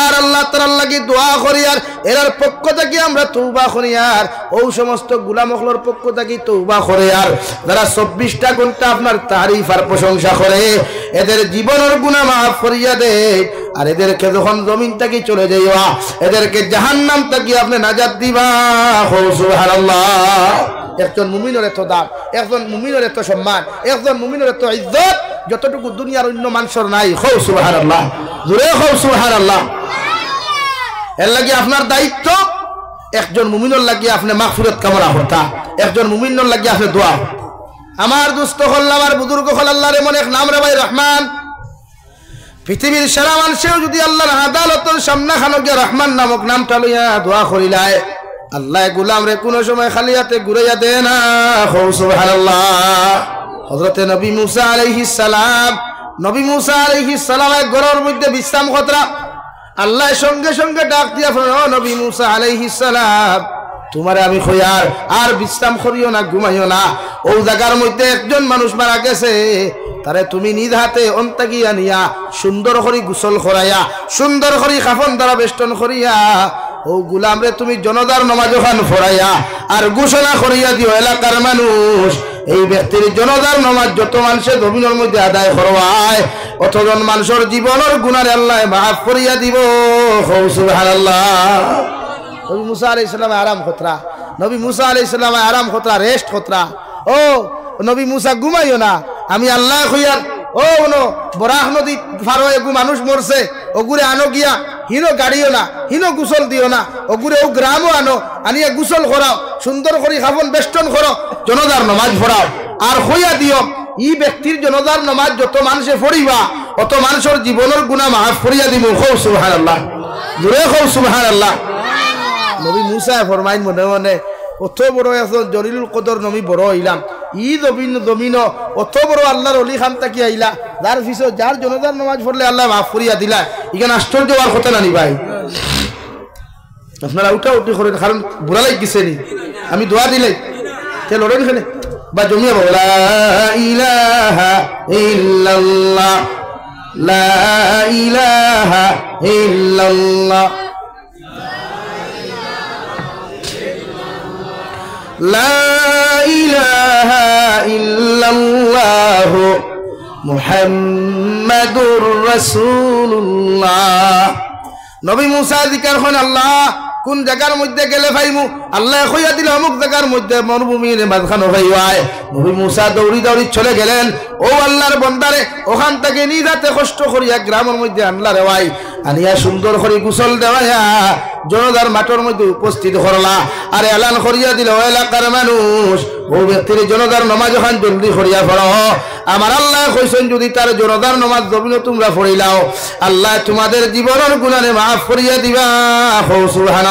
Speaker 1: আর আল্লাহ তাআলার লাগি দোয়া করি আর এর পক্ষ থেকে আমরা তওবা করি আর ওই সমস্ত গোলাম হলর পক্ষ থেকে তওবা করে আর যারা 24টা ঘন্টা আপনার তারিফ আর প্রশংসা করে, এদের জীবনের গুনাহ maaf করিয়া দেন। আর এদেরকে যখন জমিন থেকে চলে যাইবা, এদেরকে জাহান্নাম থেকে আপনি নাজাত দিবা। সুবহানাল্লাহ। একজন মুমিনের এত দাম, একজন মুমিনের এত সম্মান, একজন মুমিনের এত ইজ্জত যতটুকু দুনিয়ার অন্য মানুষের নাই। সুবহানাল্লাহ। জোরে সুবহানাল্লাহ। এর লাগি আপনার দায়িত্ব একজন মুমিনের লাগি আপনি মাগফিরাত কামনা করতা, একজন মুমিনের লাগি আপনি দোয়া। আমার দুস্থ হল, আমার বুজুর্গ হল, আল্লাহর এমন এক নাম রে ভাই রহমান। পৃথিবীর সারা মানুষেও যদি আল্লাহর আদালতের সামনে খানো গিয়ে রহমান নামক নামটা লইয়া দোয়া করিলায়, আল্লাহ গোলাম রে কোন সময় খালি হাতে ঘুরাইয়া দেয় না। সুবহানাল্লাহ। হযরতে নবী মুসা আলাইহিস সালাম, নবী মুসা আলাইহিস সালাম এক ঘরের মধ্যে বিশ্রাম করতরা। আল্লাহ সঙ্গে সঙ্গে ডাক দিয়া বলেন, ও নবী মুসা আলাইহিস সালাম, তোমারে আমি কইয়ার আর বিশ্রাম করিও না, ঘুমাইও না। ও জায়গার মধ্যে একজন মানুষ মারা গেছে, তারে তুমি নিজ হাতে অন্তাকিয়া নিয়া সুন্দর করে গোসল করাইয়া, সুন্দর করে কাফন দ্বারা বেষ্টন করিয়া ও গুলাম রে তুমি জনদার নামাজ ওখান ফরাইয়া আর ঘোষণা করিয়া দিও এলাকার মানুষ, এই ব্যক্তির জনদার নামাজ যত মানুষের জমিনের মধ্যে আদায় করবায় অতজন মানুষের জীবনের গুনার আল্লাহ মাফ করিয়া দিব। সুবহানাল্লাহ। নবী মুসা আলাইহিস সালাম আরাম খতরা, নবী মুসা আলাইহিস সালাম আরাম খতরা, রেস্ট খতরা। ও নবী মুসা ঘুমাইও না, আমি আল্লাহ কইয়ার ও নো বরাহ নদী ফারো এগু মানুষ মরছে, ওগুরে আনো গিয়া হিনো গাড়িও না, হিনো গোসল দিও না, ওগুরে ও গ্রামও আনো, আনিয়া গোসল করাও, সুন্দর করে খাফন বেষ্টন করো, জনদার নামাজ পড়াও আর হইয়া দিও ই ব্যক্তির জনদার নামাজ যত মানুষে পড়িবা অত মানুষের জীবনের গুনাহ মাফ করিয়া দিব। খুব সুবহানাল্লাহ, জোরে খুব সুবহানাল্লাহ। নবী মুসা ফরমাইন মনে মনে, অত বড় এখন জলিলুল কদর নবী বড় হইলাম, ই জমিন অত বড় আল্লাহর অলি খান তাকি আইলা, যার পিছনে যার জনদার নামাজ পড়লে আল্লাহ মাফ করিয়া দিলা, ইখানে আশ্চর্য হওয়ার কথা না নি ভাই। আপনারা উঠা উঠি করেন, কারণ বুড়া লাগ গেছে নি, আমি দোয়া দিলাই তে লড়েন খেলে বা জমিয়া বলো লা ইলাহা ইল্লাল্লাহ, লা ইলাহা ইল্লাল্লাহ, লা ইলাহা ইল্লাল্লাহু মুহাম্মাদুর রাসূলুল্লাহ। নবী মুসা জিকির করেন, আল্লাহ কোন জায়গার মধ্যে গেলে ভাইমু, আল্লাহ কইয়া দিল অমুক জায়গার মধ্যে মরুভূমির মাঝখানে ভাইওয়ায়। নবী মুসা দৌড়ি দৌড়ি চলে গেলেন, ও আল্লাহর বন্দারে ওখান থেকে নিজ হাতে কষ্ট করিয়া গ্রামের মধ্যে আনলা রে ভাই, আনিয়া সুন্দর করে গোসল দেওয়াইয়া জনদার মাঠের মধ্যে উপস্থিত করলা আর এলান করিয়া দিল, এলাকার মানুষ ও ব্যক্তির জনদার নমাজ ওখান জলদি করিয়া পড়ো। আমার আল্লাহ কইছেন যদি তার জনদার নমাজ জমিনে তোমরা পড়িলাও আল্লাহ তোমাদের জীবনের গুনাহে মাফ করিয়া দিবা। সুবহানাল্লাহ।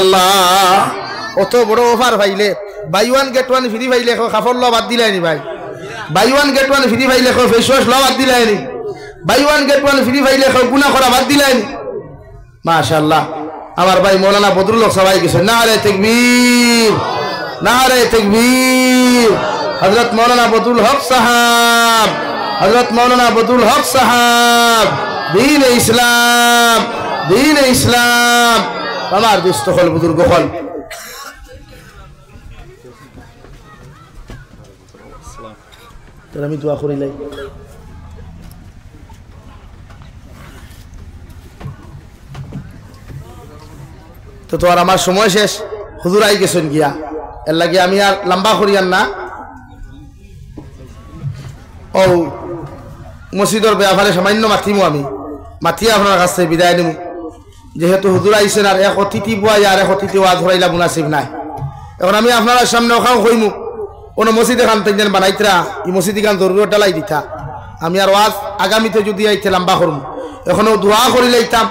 Speaker 1: অত বড় অফার পাইলে, buy one get one free পাইলে কাপড় ল বাদ দিলাই নি ভাই, buy one get one free পাইলে ফেস ওয়াশ ল বাদ দিলাই নি, buy one get one free পাইলে গুনাহ করা বাদ দিলাই নি। মাশাআল্লাহ। আমার ভাই মৌলানা বদরুল হক সবাই গেছে, নারে তাকবীর, নারে তাকবীর। হযরত মৌলানা বদরুল হক সাহাব, হযরত মৌলানা বদরুল হক সাহাব, দ্বীন ইসলাম, দ্বীন ইসলাম। আমার দুস্থ হল বুজুর্গ হল, আমি দোয়া করিলাই। তো আর আমার সময় শেষ, হুজুর আই গেছেন গিয়া, এর লাগে আমি আর লম্বা করিয়ান না। ও মসজিদের ব্যাপারে সামান্য মাতিমু, আমি মাতিয়া আপনার কাছ থেকে বিদায় নিমু, যেহেতু হুজুর আইসেন আর এক অতিথি বয় আর এক অতিথি ওয়াজ হরাইলা মুনাসিব নাই। এখন আমি আপনার সামনে ওখান কইমু কোনো মসজিদ এখান থেকে বানাইতরা, এই মসজিদ এখান জরুরি ডালাই দিতা, আমি আর ওয়াজ আগামীতে যদি আইতে লম্বা করমু। এখনো দোয়া করি লাইতাম,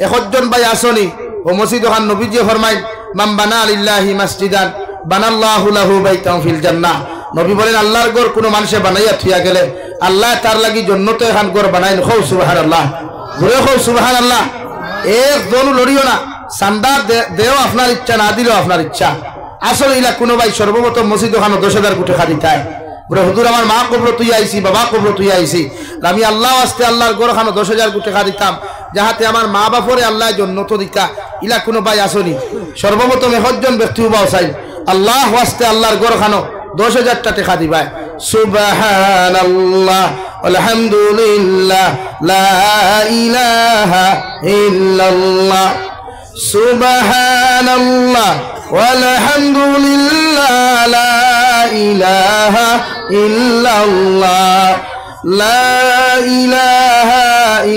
Speaker 1: একজন ভাই আসনি ও মসজিদ ওখান নবীজি ফরমাইন, মান বানা লিল্লাহি মাসজিদান বানাল্লাহু লাহু বাইতান ফিল জান্নাহ। নবী বলেন আল্লাহর ঘর কোনো মানুষে বানাইয়া থিয়া গেলে আল্লাহ তার লাগি জান্নাতে এখান ঘর বানাইন। খৌ সুবহানাল্লাহ, জোরে খৌ সুবহানাল্লাহ। একজন লড়িও না, চান্দা দেও আপনার ইচ্ছা, না দিলেও আপনার ইচ্ছা। আসলে ইলা কোনো ভাই সর্বপ্রথম মসজিদ ওখানে 10,000 কোটি খাদি তাই বলে হুজুর আমার মা কবর তুই আইসি, বাবা কবর তুই আইসি, আমি আল্লাহ আসতে আল্লাহর ঘর ওখানে 10,000 কোটি টাকা দিতাম যাহাতে আমার মা বাপরে আল্লাহ জন্নত দিতা। ইলা কোনো ভাই আসনি, সর্বপ্রথম একজন ব্যক্তি উবাও চাই আল্লাহ আসতে আল্লাহর ঘর ওখানে 10,000 টাকা দিবাই। সুবহানাল্লাহ আলহামদুলিল্লাহ লা ইলাহা ইল্লাল্লাহ, সুবহানাল্লাহ ওয়ালহামদুলিল্লাহ লা ইলাহা ইল্লাল্লাহ, লা ইলাহা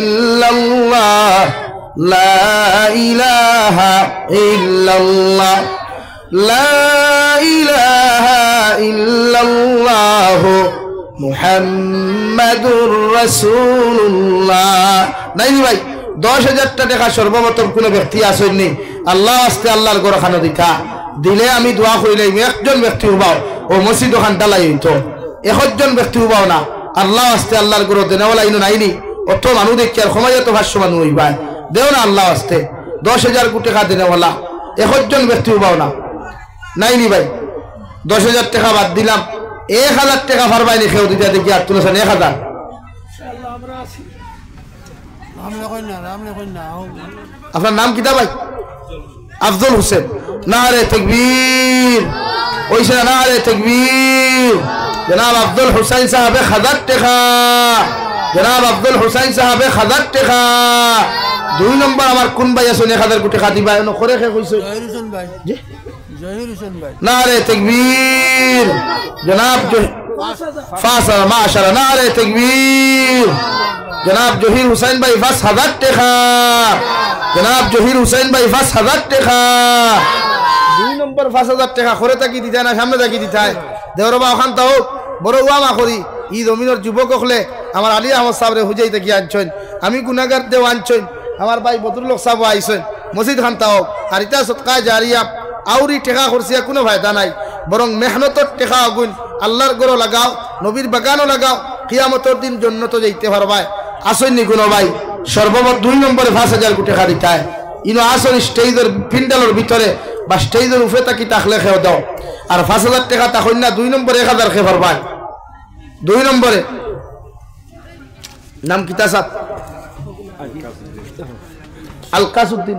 Speaker 1: ইল্লাল্লাহ, লা ইলাহা ইল্লাল্লাহ, লা ইলাহা ইল্লাল্লাহ মুহাম্মাদুর রাসূলুল্লাহ। নাই ভাই 10,000 টাকা সর্বপ্রথম কোনো ব্যক্তি আসেননি আল্লাহ আসতে আল্লাহর ঘর খানো দিতা। দিলে আমি দোয়া করিলাম একজন ব্যক্তি উবাও ও মসজিদ ওখান ডালাই হইতো একজন ব্যক্তি উবাও না আল্লাহ আসতে আল্লাহর গরো দেনেওয়ালা ইনো নাইনি অত মানুষ দেখি আর সময় তো ভাষ্য মানুষ হইবাই দেও না আল্লাহ আসতে 10,000 কোটি টাকা দেনেওয়ালা একজন ব্যক্তি উবাও না নাইনি ভাই 10,000 টাকা বাদ দিলাম 1,000 টাকা ফারবাইনি খেয়েও দিতে দেখি আর তুলেছেন 1,000 আপনার নাম কিতা ভাই আফজল হোসেন নারে তাকবীর ওইসে নারে তাকবীর জনাব আব্দুল হুসাইন সাহেব 1,000 টাকা জনাব আব্দুল হুসাইন সাহেব 1,000 টাকা 2 নম্বর আমার কোন ভাই আছে 1,000 কোটি টাকা দিবা এনো করে কে কইছো জহির হোসেন ভাই জি জহির হোসেন ভাই নারে তাকবীর জনাব ফাসা মাশাআল্লাহ নারে তাকবীর জনাব জহির হোসেন ভাই 5,000 টাকা জনাব জহির হোসেন ভাই 5,000 টাকা 2 নম্বর 5,000 টাকা করে তাকি দিতা না সামনে তাকি দিতায় দেওরবা ওখান তাও বড় ওয়ামা করি ই জমিনের যুবক হলে আমার আলী আহমদ সাহেবরে হুজাই তাকি আনছেন আমি গুনাহগার দেও আনছেন আমার ভাই বদরুল্লাহ সাহেব আইছেন মসজিদ খান তাও আর এটা সদকা জারিয়া আউরি টাকা খরচিয়া কোনো ফায়দা নাই বরং মেহনতর টাকা আগুন আল্লাহর গরো লাগাও নবীর বাগানও লাগাও কিয়ামতের দিন জান্নাত যাইতে পারবাই আসেননি কোনো ভাই সর্বমোট 2 নম্বরে 5,000 কোটি টাকা দিতায় ইনো আসল স্টেজের পিন্ডালের ভিতরে বা স্টেজের উপরে তাকি তাকলে খেয়ে দাও আর 5,000 টাকা তখন না 2 নম্বরে 1,000 খেয়ে পারবাই 2 নম্বরে নাম কিতা সাত আলকাসউদ্দিন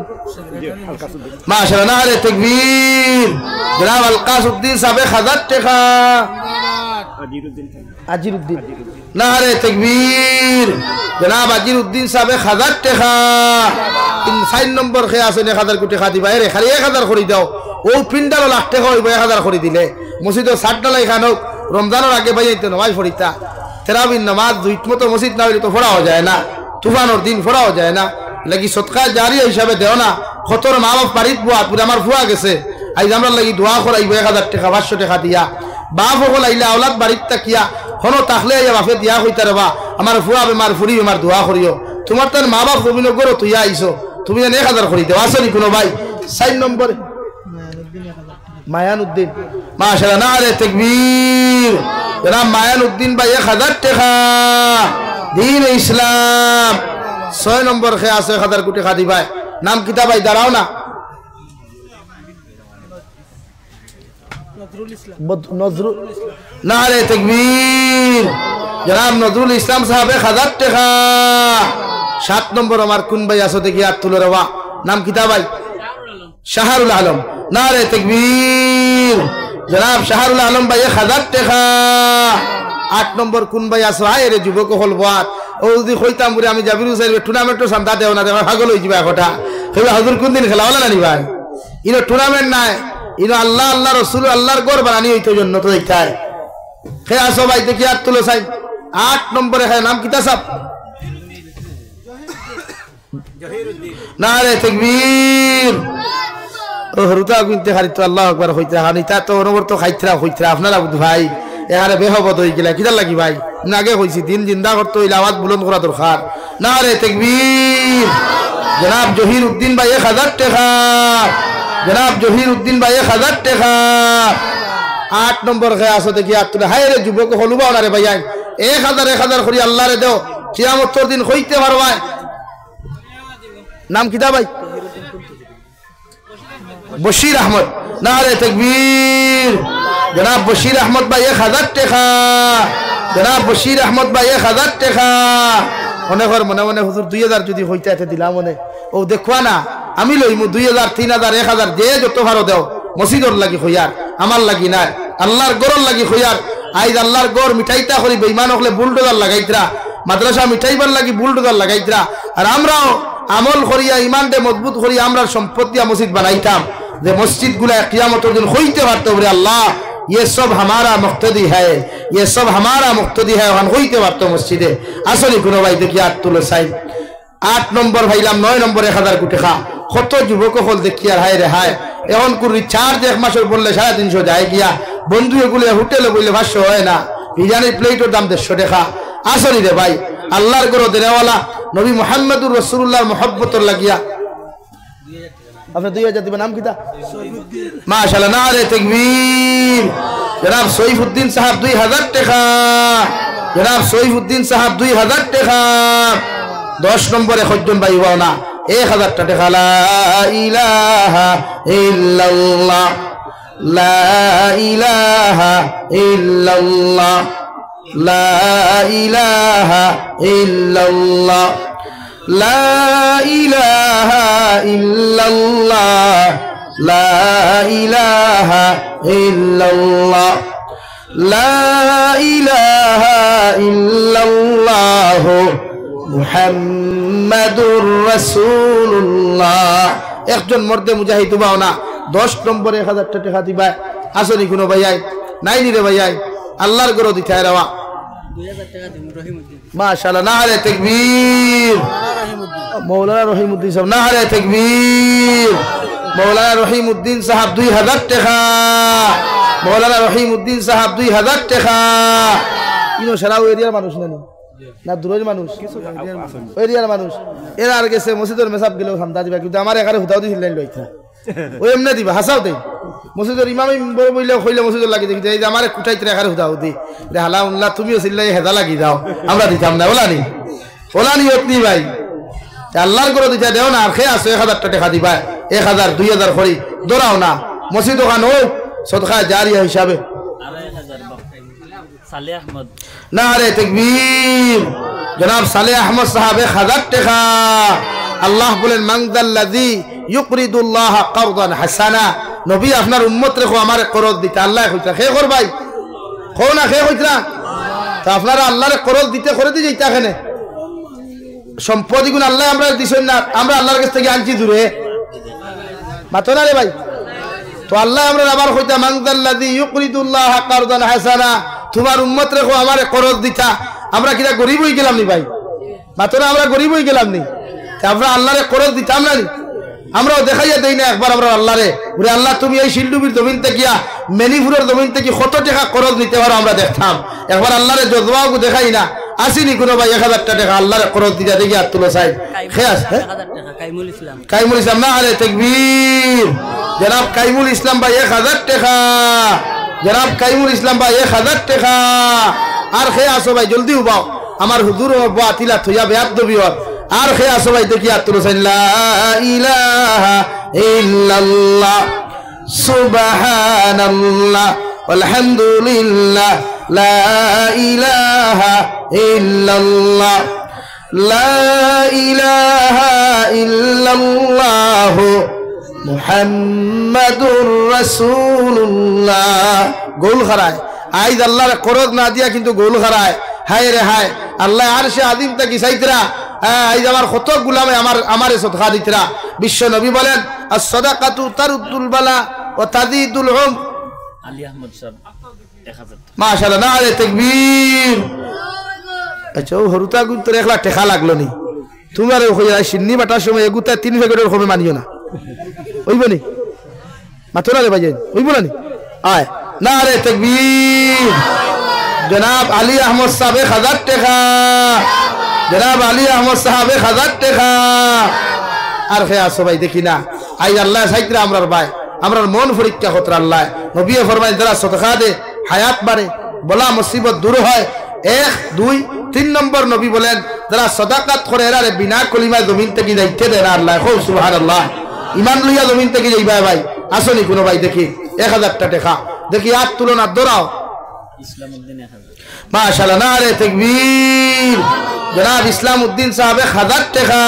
Speaker 1: মাশাআল্লাহ নারে তাকবীর জনাব আলকাসউদ্দিন সাহেব 1,000 টাকা আজিরউদ্দিন নারে তাকবীর জনাব আজিরউদ্দিন সাহেব 1,000 টাকা 4 নম্বর খে আছে 1,000 কোটি টাকা দিবা এরে খালি 1,000 করে দাও ও পিন্ডাল লাখ টাকা হইব 1,000 করে দিলে মসজিদে 60 ডালাই খানো রমজানের আগে বাইতে নামাজ পড়িতা তেরাবিন নামাজ দুইমতো মসজিদ না হইলে তো পড়াও যায় না তুফানোর দিন পড়াও যায় না লাগি সদকা জারিয়া হিসাবে দেও না খতর মা বাপ বাড়িত বুয়া পুরা আমার ফুয়া গেছে আইজ আমরা লাগি দোয়া করাইব 1,000 টাকা 500 টাকা দিয়া বাপ হল আইলে আওলাদ বাড়িত তাকিয়া হনো তাকলে আইয়া বাপে দিয়া হইতা রেবা আমার ফুয়া বেমার ফুরি বেমার দোয়া করিও তোমার তার মা বাপ জমিন গরো তুই আইছো তুমি 1,000 করি দেও আসনি কোনো ভাই 4 নম্বরে মায়ানুদ্দিন মাশাআল্লাহ নারে তাকবীর জনাব মায়ানুদ্দিন ভাই 1,000 টাকা দিন ইসলাম 6 নম্বর খে আছে 1,000 কোটি টাকা দিবাই নাম কিতা ভাই দাঁড়াও না নজরুল নারে তাকবীর জনাব নজরুল ইসলাম সাহেব 1,000 টাকা 7 নম্বর আমার কোন ভাই আছে দেখি হাত তুলে রেবা নাম কিতা ভাই শাহরুল আলম নারে তাকবীর জনাব শাহরুল আলম ভাই 1,000 টাকা 8 নম্বর কোন ভাই আছে আয় রে যুবক হল বাত ও যদি কইতাম বলে আমি জাবির হুসাইন টুর্নামেন্টও সান্দা দেও না দেওয়া পাগল হই যাবে কথা কইবা হুজুর কোন দিন খেলা হলা না নি ভাই ইনো টুর্নামেন্ট নাই ইনো আল্লাহ আল্লাহ রাসূল আল্লাহর ঘর বানানি হইতো জন্য তো দেখায় হে আসো ভাই দেখি হাত তুলে চাই 8 নম্বরে হয় নাম কিতা সাহেব জহিরউদ্দিন নারে তাকবীর ও হরুতা গুনতে খালি তো আল্লাহু আকবার হইতা হানিতা তো অনবরত খাইতরা হইতরা আপনারা ভাই এখানে বেহবত হয়ে গেলে কিদার লাগি ভাই আগে কইছি দিন জিন্দা করতে হইলে আওয়াজ বুলন্দ করা দরকার নারে তাকবীর জনাব জহিরউদ্দিন ভাই 1,000 টাকা জনাব জহিরউদ্দিন ভাই 1,000 টাকা 8 নম্বর কে আসো দেখি আর তুই হায় রে যুবক হলুবা না রে ভাই 1,000 করি আল্লাহ রে দাও কিয়ামতের দিন হইতে পারবা নাম কিতা ভাই বশির আহমদ নারে তাকবীর জনাব বশির আহমদ ভাই 1,000 টাকা জনাব বশির আহমদ ভাই 1,000 টাকা অনেকর মনে মনে হুজুর 2,000 যদি হইতে এতে দিলাম মনে ও দেখবা না আমি লইমু 2,000 3,000 1,000 যে যত ভালো দাও মসজিদর লাগি হইয়ার আমার লাগি না আল্লাহর গরর লাগি হইয়ার আইজ আল্লাহর গর মিঠাইতা করি বেঈমান হলে বুলডোজার লাগাইতরা মাদ্রাসা মিঠাইবার লাগি বুলডোজার লাগাইতরা আর আমরাও আমল করিয়া ইমানকে মজবুত করিয়া আমরা সম্পত্তি মসজিদ বানাইতাম যে মসজিদগুলা কিয়ামতের দিন হইতে পারতো বলে আল্লাহ ये सब हमारा मुक्तदी है ये सब हमारा मुक्तदी है ওখান হইতে পারতো মসজিদে আসলে কোনো ভাই দেখি আর তুলে চাই 8 নম্বর ভাইলাম 9 নম্বর 1,000 কোটি টাকা কত যুবক হল দেখি আর হায় রে হায় এখন কোন রিচার্জ এক মাসের বললে 350 যায় গিয়া বন্ধু এগুলো হোটেলে বললে 500 হয় না বিরিয়ানির প্লেটের দাম 150 টাকা আসলে রে ভাই আল্লাহর গরো দেওয়ালা নবী মুহাম্মদুর রাসূলুল্লাহর মহব্বতর লাগিয়া আপনি 2000 দিবেন নাম কিতা মাশাআল্লাহ নারে তাকবীর জনাব সৈফুদ্দিন সাহেব 2000 টাকা জনাব সৈফুদ্দিন সাহেব 2000 টাকা 10 নম্বরে খজ্জন ভাই বাও না 1000 টাকা লা ইলাহা ইল্লাল্লাহ লা ইলাহা ইল্লাল্লাহ লা ইলাহা ইল্লাল্লাহ লা ইলাহা ইল্লাল্লাহ লা ইলাহা ইল্লাল্লাহ লা ইলাহা ইল্লাল্লাহ মুহাম্মাদুর রাসূলুল্লাহ একজন মর্দে মুজাহিদ বাও না 10 নম্বরে 1000 টাকা দিবা আসনি কোনো ভাইয়াই নাই নি রে ভাইয়াই আল্লাহর গরো দিতে রাওয়া 2000 টাকা দিন রহিমউদ্দিন মাশাআল্লাহ নারে তাকবীর মাওলানা রহিমউদ্দিন সাহেব নারে তাকবীর মাওলানা রহিমউদ্দিন সাহেব 2000 টাকা মাওলানা রহিমউদ্দিন সাহেব 2000 টাকা ইনো সারাও এরিয়ার মানুষ না দূরের মানুষ এরিয়ার মানুষ এরা আর গেছে মসজিদের মেসাব গেলেও হামদা দিবা কিন্তু আমার একারে হুদাও দিছিল লইতা ওই এমনি দিবা হাসাও দেই মসজিদের ইমাম বড় বইলে কইলে মসজিদের লাগি দেখি এই যে আমারে কুটাইতে একারে হুদাও দি রে হালাউল্লাহ তুমিও সিল্লাই হেদা লাগি দাও আমরা দিতাম না ওলানি অতনি ভাই আল্লাহর করে দিতে দেও না আর খেয়ে আসো 1000 টাকা দিবা 1000 2000 করি দৌড়াও না মসজিদ ওখান হোক সদকা জারিয়া হিসাবে সালে আহমদ নারে তাকবীর জনাব সালে আহমদ সাহেব 1000 টাকা আল্লাহ বলেন মানদাল্লাযী ইউকরিদুল্লাহ কারদান হাসানা নবী আপনার উম্মত রেখো আমারে করজ দিতে আল্লাহ কইতা খে কর ভাই কও না খে কইতা তা আপনারা আল্লাহরে করজ দিতে করে দি যাইতা এখানে সম্পত্তি গুণ আল্লাহ আমরা দিছেন না আমরা আল্লাহর কাছ থেকে আনছি দূরে মাতো না রে ভাই তো আল্লাহ আমরা আবার কইতা মানদাল্লাযী ইউকরিদুল্লাহ কারদান হাসানা তোমার উম্মত রেখো আমারে করজ দিতা আমরা কিরা গরিব হই গেলাম নি ভাই মাতো না আমরা গরিব হই গেলাম নি আমরা আল্লাহরে করজ দিতাম না আমরাও দেখাইয়া দেই না একবার আমরা আল্লাহরে ওরে আল্লাহ তুমি এই শিলডুবির জমিন থেকে মেনিপুরের জমিন থেকে কত টাকা করজ নিতে পারো আমরা দেখতাম একবার আল্লাহরে জজবাও দেখাই না আসিনি কোনো ভাই 1000 টাকা আল্লাহরে করজ দিতে দেখি আর তুলো চাই খেয়াস 1000 টাকা কাইমুল ইসলাম না আরে তাকবীর জনাব কাইমুল ইসলাম ভাই 1000 টাকা জনাব কাইমুল ইসলাম ভাই 1000 টাকা আর খেয়াসো ভাই জলদি উবাও আমার হুজুর ও বাতিলা থইয়া বেয়াদবি আর খেয়ে আসো ভাই দেখি আর তুলো লা ইলাহা ইল্লাল্লাহ সুবহানাল্লাহ আলহামদুলিল্লাহ লা ইলাহা ইল্লাল্লাহ লা ইলাহা ইল্লাল্লাহ মুহাম্মাদুর রাসূলুল্লাহ গোল খারায় আইজ আল্লাহর করজ না দিয়া কিন্তু গোল খারায় হায় রে হায় আল্লাহ আরশে আযীম তা কি চাইতরা এই যে আমার কত গোলামে আমারে সদকা দিতরা বিশ্ব নবী বলেন as-সাদাকাতু তারুদ্দুল বালা ওয়া তাযীদুল উম আলী আহমদ সাহেব 1000 মাশাআল্লাহ নারে তাকবীর আচ্ছা ও হরুতা গুন তোর 1 লাখ টাকা লাগলো নি তোমারে কইয়া সিন্নি বাটার সময় এগুতা 3 প্যাকেটের কমে মানিও না হইব নি মাতরা রে ভাইজান হইব না নি আয় নারে তাকবীর জনাব আলী আহমদ সাহেব 1000 টাকা জনাব আলী আহমদ সাহেব 1000 টাকা আর খেয়ে আসো ভাই দেখি না আই আল্লাহ সাইতরা আমরার ভাই আমরার মন পরীক্ষা করতে আল্লাহ নবী ফরমায় যারা সদকা দে হায়াত বাড়ে বলা মুসিবত দূর হয় 1 2 3 নম্বর নবী বলেন যারা সাদাকাত করে এরা বিনা কলিমা জমিন থেকে যাইতে দেন আল্লাহ খুব সুবহানাল্লাহ ঈমান লইয়া জমিন থেকে যাইবা ভাই আসনি কোন ভাই দেখি 1000 টাকা দেখি হাত তুলনা দৌড়াও ইসলামউদ্দিন 1000 মাশাআল্লাহ নারে তাকবীর জনাব ইসলামউদ্দিন সাহেব 1000 টাকা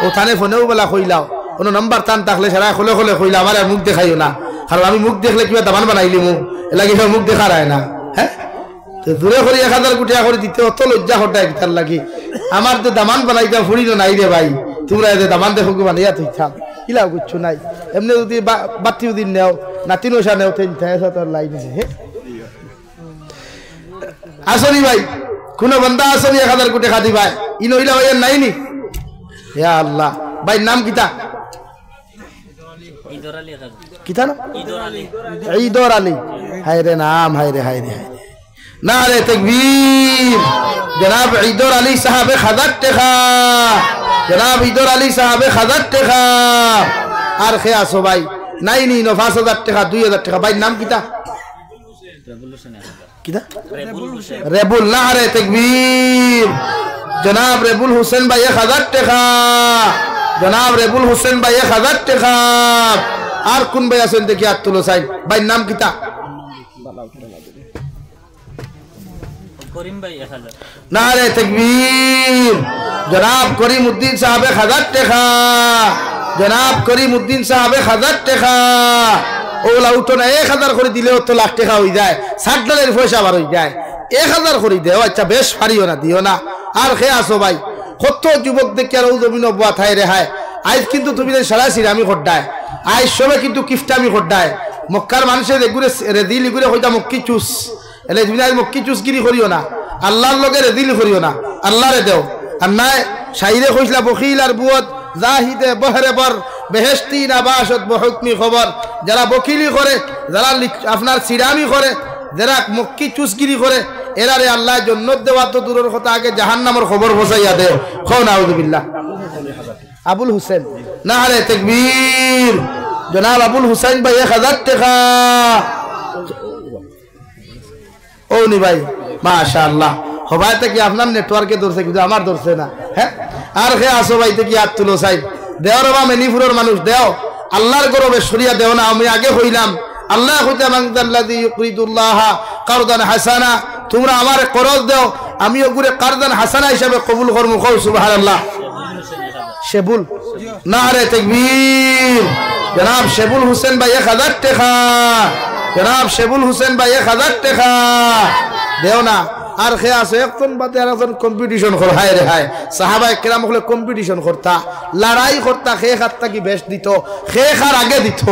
Speaker 1: ও থানে ফোনেও বলা কইলাও কোন নাম্বার টান থাকলে সারা খোলে খোলে কইলা আমার মুখ দেখাইও না কারণ আমি মুখ দেখলে কিবা দামান বানাইলি লাগি মুখ দেখা রায় না হ্যাঁ তো দূরে করে 1000 কোটি করে দিতে অত লজ্জা হটায় তার লাগি আমার তো দামান বানাইতা ফুরিনো নাই রে ভাই তোমরা এতে দামান দেখো কি বানাইয়া তুই থাম কিলা কিছু নাই এমনি যদি বাতিও দিন নেও নাতি নশা নেও তেন তাইসা তোর লাইন আছে হ্যাঁ আসনি ভাই কোন বান্দা আসনি 1000 কোটি খাদি ভাই ই নইলা ভাই নাই নি ইয়া আল্লাহ ভাই নাম কিতা ঈদর আলী কিতা না ঈদর আলী হায় রে নাম হায় রে নারে তাকবীর জনাব ঈদর আলী সাহেব 1000 টাকা জনাব ঈদর আলী সাহেব 1000 টাকা আর খে আসো ভাই নাই নি 5,000 টাকা 2,000 টাকা ভাই নাম কিতা কিতা রেবুল নারে তাকবীর জনাব রেবুল হোসেন ভাই 1000 টাকা জনাব রেবুল হোসেন ভাই 1000 টাকা আর কোন ভাই আছেন দেখি হাত তুলো সাইড ভাই নাম কিতা করিম ভাই 1000 নারে তাকবীর জনাব করিম উদ্দিন সাহেব 1000 টাকা জনাব করিম উদ্দিন সাহেব 1000 টাকা ওলা উঠো না 1000 করে দিলেও তো লাখ টাকা হয়ে যায় 60 ডলারের পয়সা বার হয়ে যায় 1000 করে দেও আচ্ছা বেশ পারিও না দিও না আর খে আসো ভাই কত যুবক দেখে আর জমিন বুয়া থাই রেহাই আজ কিন্তু তুমি সারাসির আমি খড্ডায় আজ সবে কিন্তু কিফটামি খড্ডায় মক্কার মানুষের এগুলো রেদিলি করে হইতা মক্কি চুস এলে তুমি আজ মক্কি চুসগিরি করিও না আল্লাহর লগে রেদিলি করিও না আল্লাহরে দেও আর নাই শাইরে কইলা বখিল আর বুয়ত জাহিদে বহরে বর বেহেশতি নাবাশত বহুকমি খবর যারা বকিলি করে যারা আপনার সিরামি করে যারা মক্কি চুসগিরি করে এরারে আল্লাহ জান্নাত দেওয়া তো দূরের কথা আগে জাহান্নামের খবর বসাইয়া দেও খাও নাউযুবিল্লাহ আবুল হোসেন নারে তাকবীর জনাব আবুল হোসেন ভাই 1000 টাকা ও নি ভাই মাশাআল্লাহ হবাইতে কি আপনার নেটওয়ার্কে ধরছে কিন্তু আমার ধরছে না হ্যাঁ আর খে আসো ভাইতে কি হাত তুলো সাইড দেও রে বা মেনিপুরের মানুষ দেও আল্লাহর গরবে সরিয়া দেও না আমি আগে হইলাম আল্লাহ কইতা মানদাল্লাযী ইউকরিদুল্লাহ কারদান হাসানা তোমরা আমারে করজ দাও আমি ওগুরে কারদান হাসানা হিসাবে কবুল করব কও সুবহানাল্লাহ শেবুল নারে তাকবীর জনাব শেবুল হোসেন ভাই 1000 টাকা জনাব শেবুল হোসেন ভাই 1000 টাকা দেও না আর খে আছে একজন বাদে আর একজন কম্পিটিশন কর হায় রে হায় সাহাবায়ে কেরাম হলে কম্পিটিশন করতা লড়াই করতা খে খাতটা কি বেশ দিত খে খার আগে দিত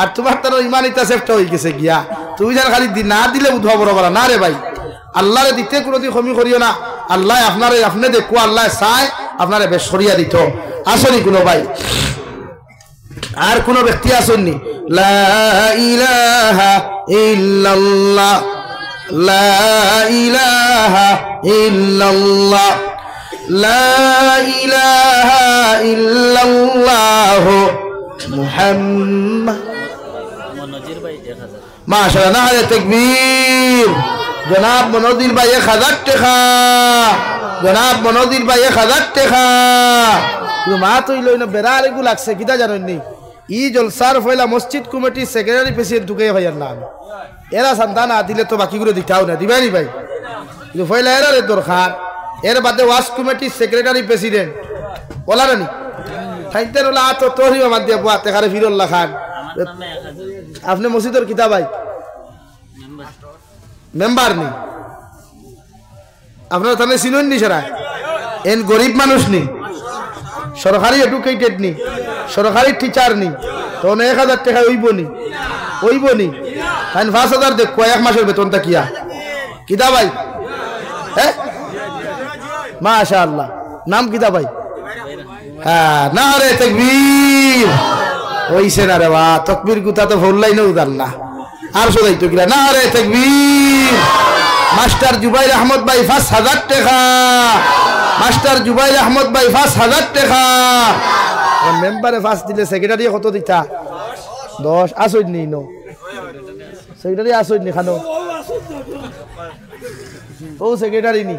Speaker 1: আর তোমার তার ইমানিতা সেফটা হয়ে গেছে গিয়া তুমি যার খালি না দিলে উঠা বড় বড় না রে ভাই আল্লাহরে দিতে কোনোদিন কমি করিও না আল্লাহ আপনারে আপনি দেখো আল্লাহ চায় আপনারে বেশ সরিয়া দিত আসনি কোনো ভাই আর কোন ব্যক্তি আসেননি লা ইলাহা ইল্লাল্লাহ লা ইলাহা ইল্লাল্লাহ লা ইলাহা ইল্লাল্লাহ মুহাম্মদ মনোজির ভাই 1000 মাশাআল্লাহ নারে তাকবীর জনাব মনোজির ভাই 1000 টাকা জনাব মনোজির ভাই 1000 টাকা মা তো ইলো না বেড়ার এগুলো লাগছে কিতা জানেন নি ই জলসার ফয়লা মসজিদ কমিটি সেক্রেটারি প্রেসিডেন্ট ঢুকে ভাইয়ার নাম এরা সন্তান দিলে তো বাকিগুলো দিতাও না দিবাই নি ভাই কিন্তু ফয়লা এর দরকার এর বাদে ওয়াজ কমিটি সেক্রেটারি প্রেসিডেন্ট বলা রানি থাইতে রলা তো তোরিও মাদ দিয়া বুয়া তেখারে ফিরুল্লাহ খান আপনি মসজিদের কিতা ভাই মেম্বার নি আপনারা তাহলে চিনুন নি সারা এন গরিব মানুষ নি সরকারি এডুকেটেড নি সরকারি টিচার নি তো 1000 টাকা হইব নি তাই 5000 দেখ কয়েক মাসের বেতনটা কিয়া কিতা ভাই হ্যাঁ মাশাআল্লাহ নাম কিতা ভাই হ্যাঁ নারে তাকবীর হইছে না রে বা তাকবীর গুতা তো ভুললাই না উদার না আর সদাই তো কিরা নারে তাকবীর মাস্টার জুবাইর আহমদ ভাই 5000 টাকা মাস্টার জুবাইর আহমদ ভাই 5000 টাকা মেম্বারে 5 দিলে সেক্রেটারি কত দিতা 10 আসই নি নো সেক্রেটারি আসই নি খানো ও সেক্রেটারি নি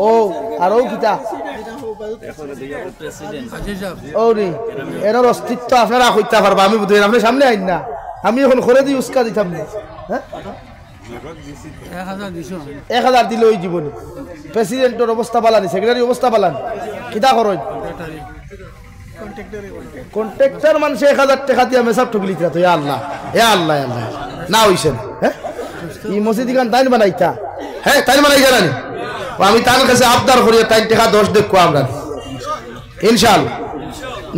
Speaker 1: ও আর ও কিতা ও নি এর অস্তিত্ব আপনারা কইতা পারবা আমি বুঝাই আপনি সামনে আইন না আমি এখন করে দি উস্কা দিতাম না হ্যাঁ 1000 দিলে ওই জীবনে প্রেসিডেন্টের অবস্থা পালানি সেক্রেটারি অবস্থা পালানি কিতা করই কন্ট্রাক্টর মানুষ 1000 টাকা দিয়ে মেসাব ঠুকলি তো ইয়া আল্লাহ না হইছেন হ্যাঁ এই মসজিদ গান তাই বানাইতা হ্যাঁ তাই বানাইতা না আমি তার কাছে আবদার করি 3 টাকা 10 দেখো আমরা ইনশাআল্লাহ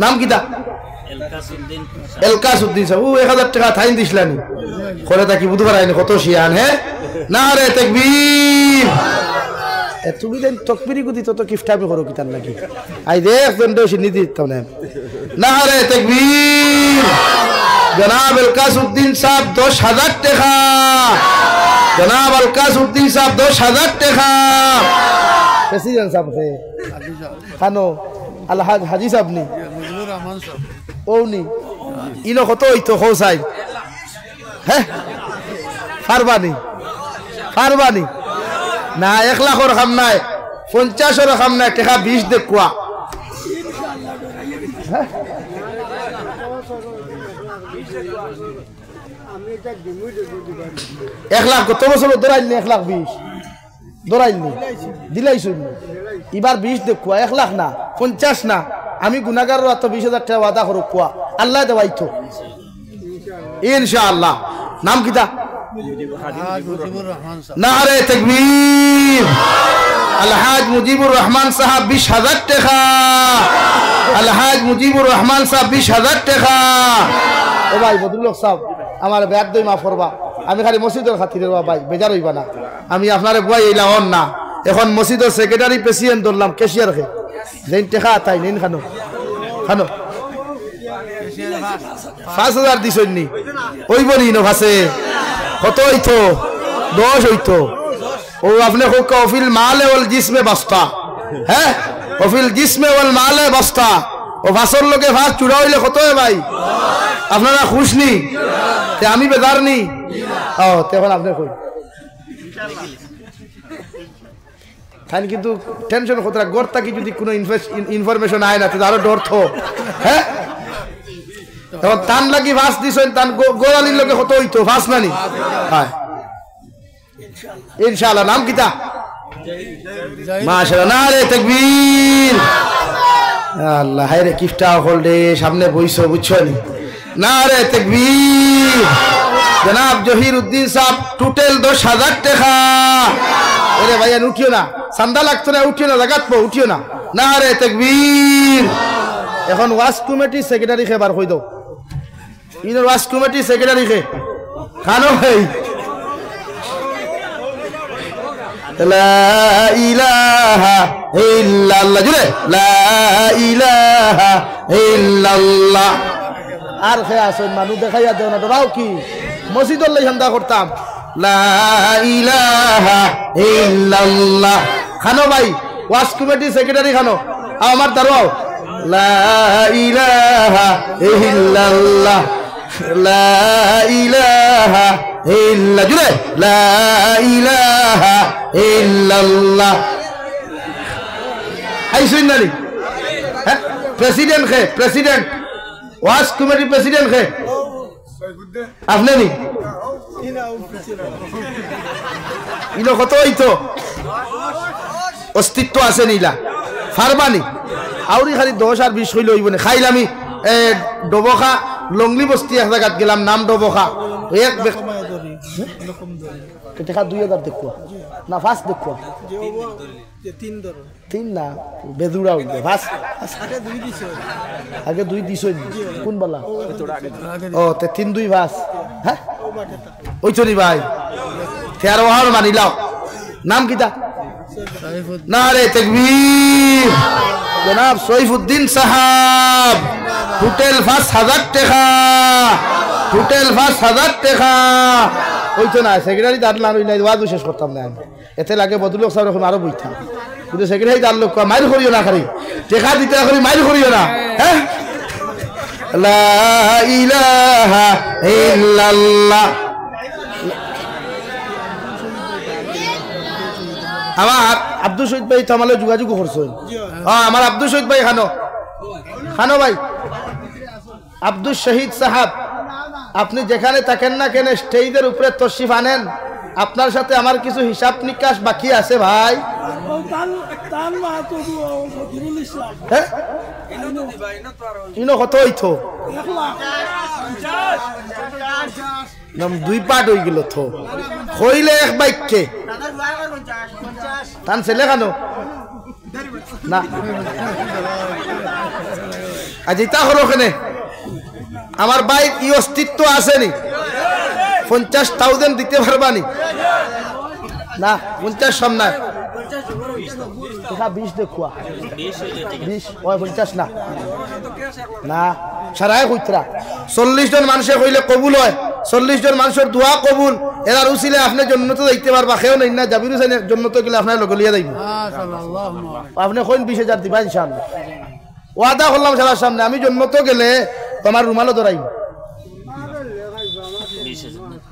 Speaker 1: নাম কিতা এলকাসউদ্দিন সাহেব ও 1000 টাকা থাইন দিছলানি করে তা কি বুঝতে পারাইনি কত শিয়ান হ্যাঁ নারে তাকবীর তুমি দেন তকবীরি গুদি তো কিফটামি করো কিতান নাকি আই দেখ বন্ধু নিদি দিতাম না নারে তাকবীর জনাব এলকাসউদ্দিন সাহেব 10000 টাকা জনাব এলকাসউদ্দিন সাহেব 10000 টাকা প্রেসিডেন্ট সাহেব थे খানো আলহাজ হাজী সাহেব নি মজবুর রহমান সাহেব ওনি ইনো কত হইতো খোসাই হ্যাঁ পারবানি না 1 লাখের কাম নাই 50-এর কাম নাই টাকা 20 দেখুয়া হ্যাঁ 1 লাখ কত বছর ধরাইনি 1 লাখ 20 ধরাইনি দিলাইছুন এবার 20 দেখুয়া 1 লাখ না 50 না আমি গুনাহগারের অত 20,000 টাকা ওয়াদা করব কুয়া আল্লাহ দেওয়াইতো ইনশাআল্লাহ নাম কিতা নারে তাকবীর আলহাজ মুজিবুর রহমান সাহেব 20,000 টাকা আলহাজ মুজিবুর রহমান সাহেব 20,000 টাকা ও ভাই বদরুল সাহেব আমার ব্যাগ দই মাফ করবা আমি খালি মসজিদের খাতিরে ভাই বেজার হইবা না আমি আপনারে বুয়াই এলা হন না এখন মসজিদের সেক্রেটারি প্রেসিডেন্ট ধরলাম ক্যাশিয়ার কে যেন টাকা তাই নিন খানো 5,000 দিছনি ওই বলি নো ভাসে কত হইতো 10 হইতো ও আপনি কফিল মালে ওয়াল জিসমে বস্তা হ্যাঁ কফিল জিসমে ওয়াল মালে বস্তা ও ভাসর লোকে ভাস চুরা হইলে কত হয় ভাই আপনারা খুশ নি তে আমি বেজার নি ও তখন আপনি কই খান কিন্তু টেনশন কতটা গড়তা কি যদি কোনো ইনফরমেশন আয় না তো আরো ডর থো হ্যাঁ তখন টান লাগি ভাস দিছেন টান গোড়ালির লোকে কত হইতো ভাস নানি হ্যাঁ ইনশাআল্লাহ নাম কিতা মাশাআল্লাহ নারে তাকবীর আল্লাহ হায়রে কিফটা হলডে সামনে বইছো বুঝছনি নারে তাকবীর জনাব জহির উদ্দিন সাহেব টোটাল 10,000 টাকা আরে ভাইয়া উঠিও না চান্দা লাগতো না উঠিও না জায়গাত পো উঠিও না নারে তাকবীর এখন ওয়াজ কমিটি সেক্রেটারি কে বার কই দাও ইনর ওয়াজ কমিটি সেক্রেটারি কে খানো ভাই লা ইলাহা ইল্লাল্লাহ জুড়ে লা ইলাহা ইল্লাল্লাহ আর কে আসেন মানুষ দেখাইয়া দেও না ডরাও কি মসজিদর লাই হামদা করতাম লা ইলাহা ইল্লাল্লাহ খানো ভাই ওয়াজ কমিটি সেক্রেটারি খানো আমার দাঁড়াও লা ইলাহা ইল্লাল্লাহ লা ইলাহা ইল্লা জুড়ে লা ইলাহা ইল্লাল্লাহ আইসুন নানি হ্যাঁ প্রেসিডেন্ট কে প্রেসিডেন্ট ওয়াজ কমিটি প্রেসিডেন্ট কে আপনি নি ইনো কত হইতো অস্তিত্ব আছে নিলা ফারবানি আউরি খালি 10 আর 20 হইল হইব না খাইলামি ডবখা লংলি বস্তি এক জায়গাত গেলাম নাম ডবখা এক টাকা 2,000 দেখো না ফার্স্ট দেখো তিন না বেদুরা হইবে ফার্স্ট আগে 2 দিছ কোন বালা ও তে 3-2 ফার্স্ট হ্যাঁ ওই চলি ভাই তের ওহার মানিলাও নাম কিতা নারে তাকবীর জনাব সৈফুদ্দিন সাহেব টোটাল 5,000 টাকা টোটাল 5,000 টাকা ওইতো না সেক্রেটারি দাঁড় না রইলাই ওয়াজ শেষ করতাম না এতে লাগে বদলুক সাহেব এখন আরো বইতা কিন্তু সেক্রেটারি দাঁড় লোক মাইল করিও না খালি টাকা দিতে করি মাইল করিও না হ্যাঁ লা ইলাহা ইল্লাল্লাহ আমার আব্দুল শহীদ ভাই তো আমার যোগাযোগ করছেন হ্যাঁ আমার আব্দুল শহীদ ভাই খানো ভাই আব্দুল শহীদ সাহেব আপনি যেখানে থাকেন না কেন স্টেজের উপরে তশরিফ আনেন আপনার সাথে আমার কিছু হিসাব নিকাশ বাকি আছে ভাই ইনো কত হইতো 2 পার্ট হয়ে গেল তো হইলে এক বাইককে তান ছেলে কেন না আজ ইতা হলো কেনে আমার বাইক ই অস্তিত্ব আসেনি 50,000 দিতে পারবানি না 50 সম না 20 দেখুয়া 20 ওই 50 না না সারায় কইতরা 40 জন মানুষে কইলে কবুল হয় 40 জন মানুষের দোয়া কবুল এরা উসিলে আপনি জান্নাত যাইতে পারবা কেউ নাই না জাবির হোসেন জান্নাত গেলে আপনার লগলিয়া যাইব মাশাআল্লাহ আপনি কইন 20,000 দিবা ইনশাআল্লাহ ওয়াদা করলাম সবার সামনে আমি জান্নাত গেলে তোমার রুমালও ধরাইব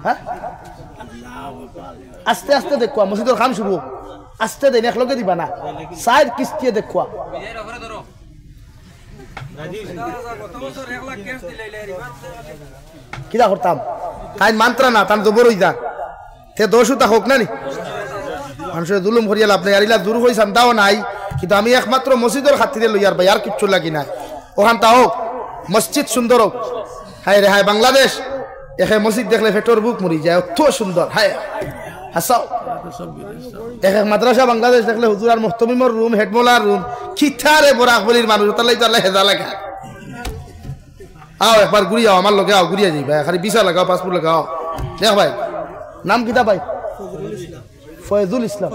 Speaker 1: হ্যাঁ আস্তে আস্তে দেখুয়া মসজিদের কাম শুরু হোক আস্তে দেন একলগে দিবা না সাইড কিস্তিয়ে দেখুয়া কিরা করতাম তাই মান্ত্রা না তান তো বড়ই দা তে দোষটা হোক না নি মানুষের জুলুম করিয়া লাভ নাই আরিলা দূর হই শান্তাও নাই কিন্তু আমি একমাত্র মসজিদের খাতিরে লইয়ার ভাই আর কিচ্ছু লাগি না ওখান তা হোক মসজিদ সুন্দর হোক হায় রে হায় বাংলাদেশ এখে মসজিদ দেখলে ফেটোর বুক মরি যায় অত সুন্দর হায় হাসাও এক মাদ্রাসা বাংলাদেশ দেখলে হুজুর আর মুহতমিমর রুম হেডমোলার রুম খিথারে বরাক বলির মানুষ তালাই তালাই হেজা লাগা আও একবার ঘুরিয়ে আমার লগে আও ঘুরিয়ে যাই ভাই খালি বিশা লাগাও পাসপোর্ট লাগাও দেখ ভাই নাম কিতা ভাই ফয়জুল ইসলাম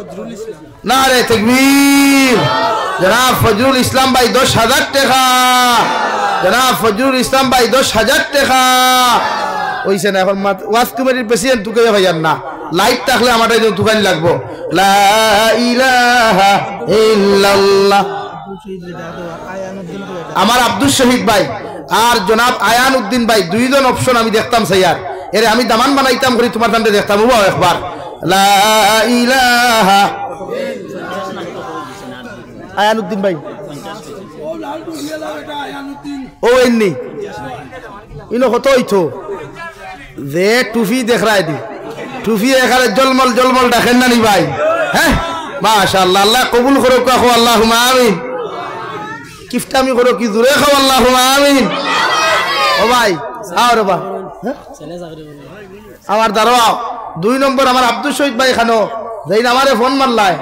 Speaker 1: নারে তাকবীর জনাব ফজলুল ইসলাম ভাই 10,000 টাকা জনাব ফজলুল ইসলাম ভাই 10,000 টাকা ওইছে না এখন ওয়াজ কমিটির প্রেসিডেন্ট তুকে ভাইয়ার না লাইট থাকলে আমাদের দোকান লাগবো লা ইলাহা ইল্লাল্লাহ আমার আব্দুল শহীদ ভাই আর জনাব আয়ান উদ্দিন ভাই দুইজন অপশন আমি দেখতাম স্যার এর আমি দামান বানাইতাম করি তোমার দান্ডে দেখতাম ও একবার লা ইলাহা আয়ান উদ্দিন ভাই ও এমনি ইনো কত হইতো যে টুফি দেখ রায় দি টুফি এখানে জলমল জলমল দেখেন না নি ভাই হ্যাঁ মাশাআল্লাহ আল্লাহ কবুল করো কাহো আল্লাহুম্মা আমিন কিফটা আমি করো কি জোরে খাও আল্লাহুম্মা আমিন ও ভাই আর বা আমার দাঁড়াও 2 নম্বর আমার আব্দুল শহীদ ভাই খানো যেই আমারে ফোন মারলাই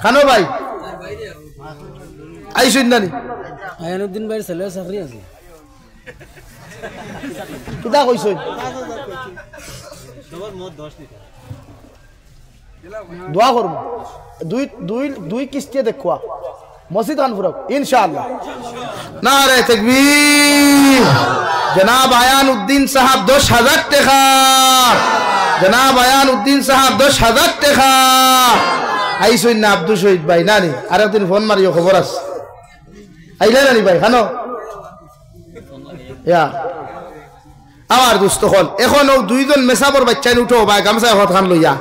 Speaker 1: খানো ভাই আইসুন নানি
Speaker 2: আয়ানুদ্দিন ভাইয়ের ছেলে চাকরি আছে
Speaker 1: কিতা কইছই দোয়া করব দুই কিস্তি দেখুয়া মসজিদ খানপুরক ইনশাআল্লাহ নারে তাকবীর জনাব আয়ান উদ্দিন সাহেব 10,000 টাকা জনাব আয়ান উদ্দিন সাহেব 10,000 টাকা আইসুন না আব্দুল শহীদ ভাই নানি আর একদিন ফোন মারিও খবর আছে আইলে নানি ভাই খানো ইয়া আমার দোস্ত হল এখন ও দুইজন মেসাবর বাচ্চা উঠো ভাই গামছা হাত খান লইয়া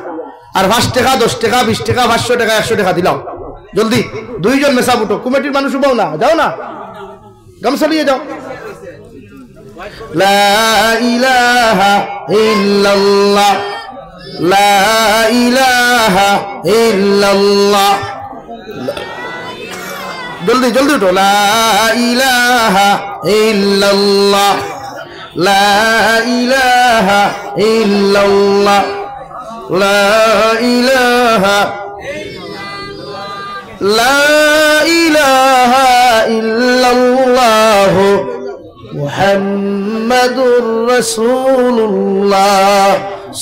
Speaker 1: আর 5 টাকা 10 টাকা 20 টাকা 500 টাকা 100 টাকা দিলাও জলদি দুইজন মেসাব উঠো কমিটির মানুষ উঠাও না যাও না গামছা নিয়ে যাও লা ইলাহা ইল্লাল্লাহ লা ইলাহা ইল্লাল্লাহ জলদি জলদি উঠো লা ইলাহা ইল্লাল্লাহ লা ইলাহা ইল্লাল্লাহ লা ইলাহা লা ইলাহা ইল্লাল্লাহ মুহাম্মাদুর রাসূলুল্লাহ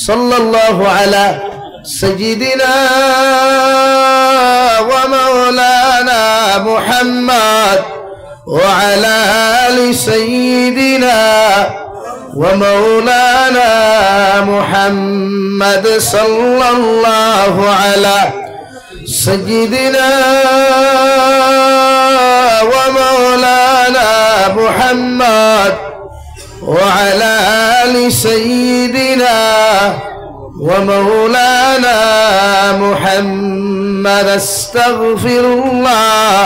Speaker 1: সাল্লাল্লাহু আলা সাইয়্যিদিনা ওয়া মাওলানা মুহাম্মদ ওয়া আলা আলি সাইয়্যিদিনা ومولانا محمد صلى الله على سيدنا ومولانا محمد وعلى آل سيدنا ومولانا محمد استغفر الله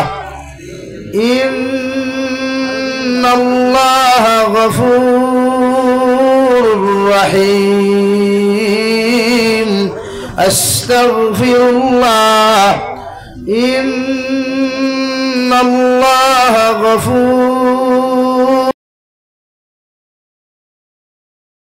Speaker 1: إن الله غفور رحيم أستغفر الله إن الله غفور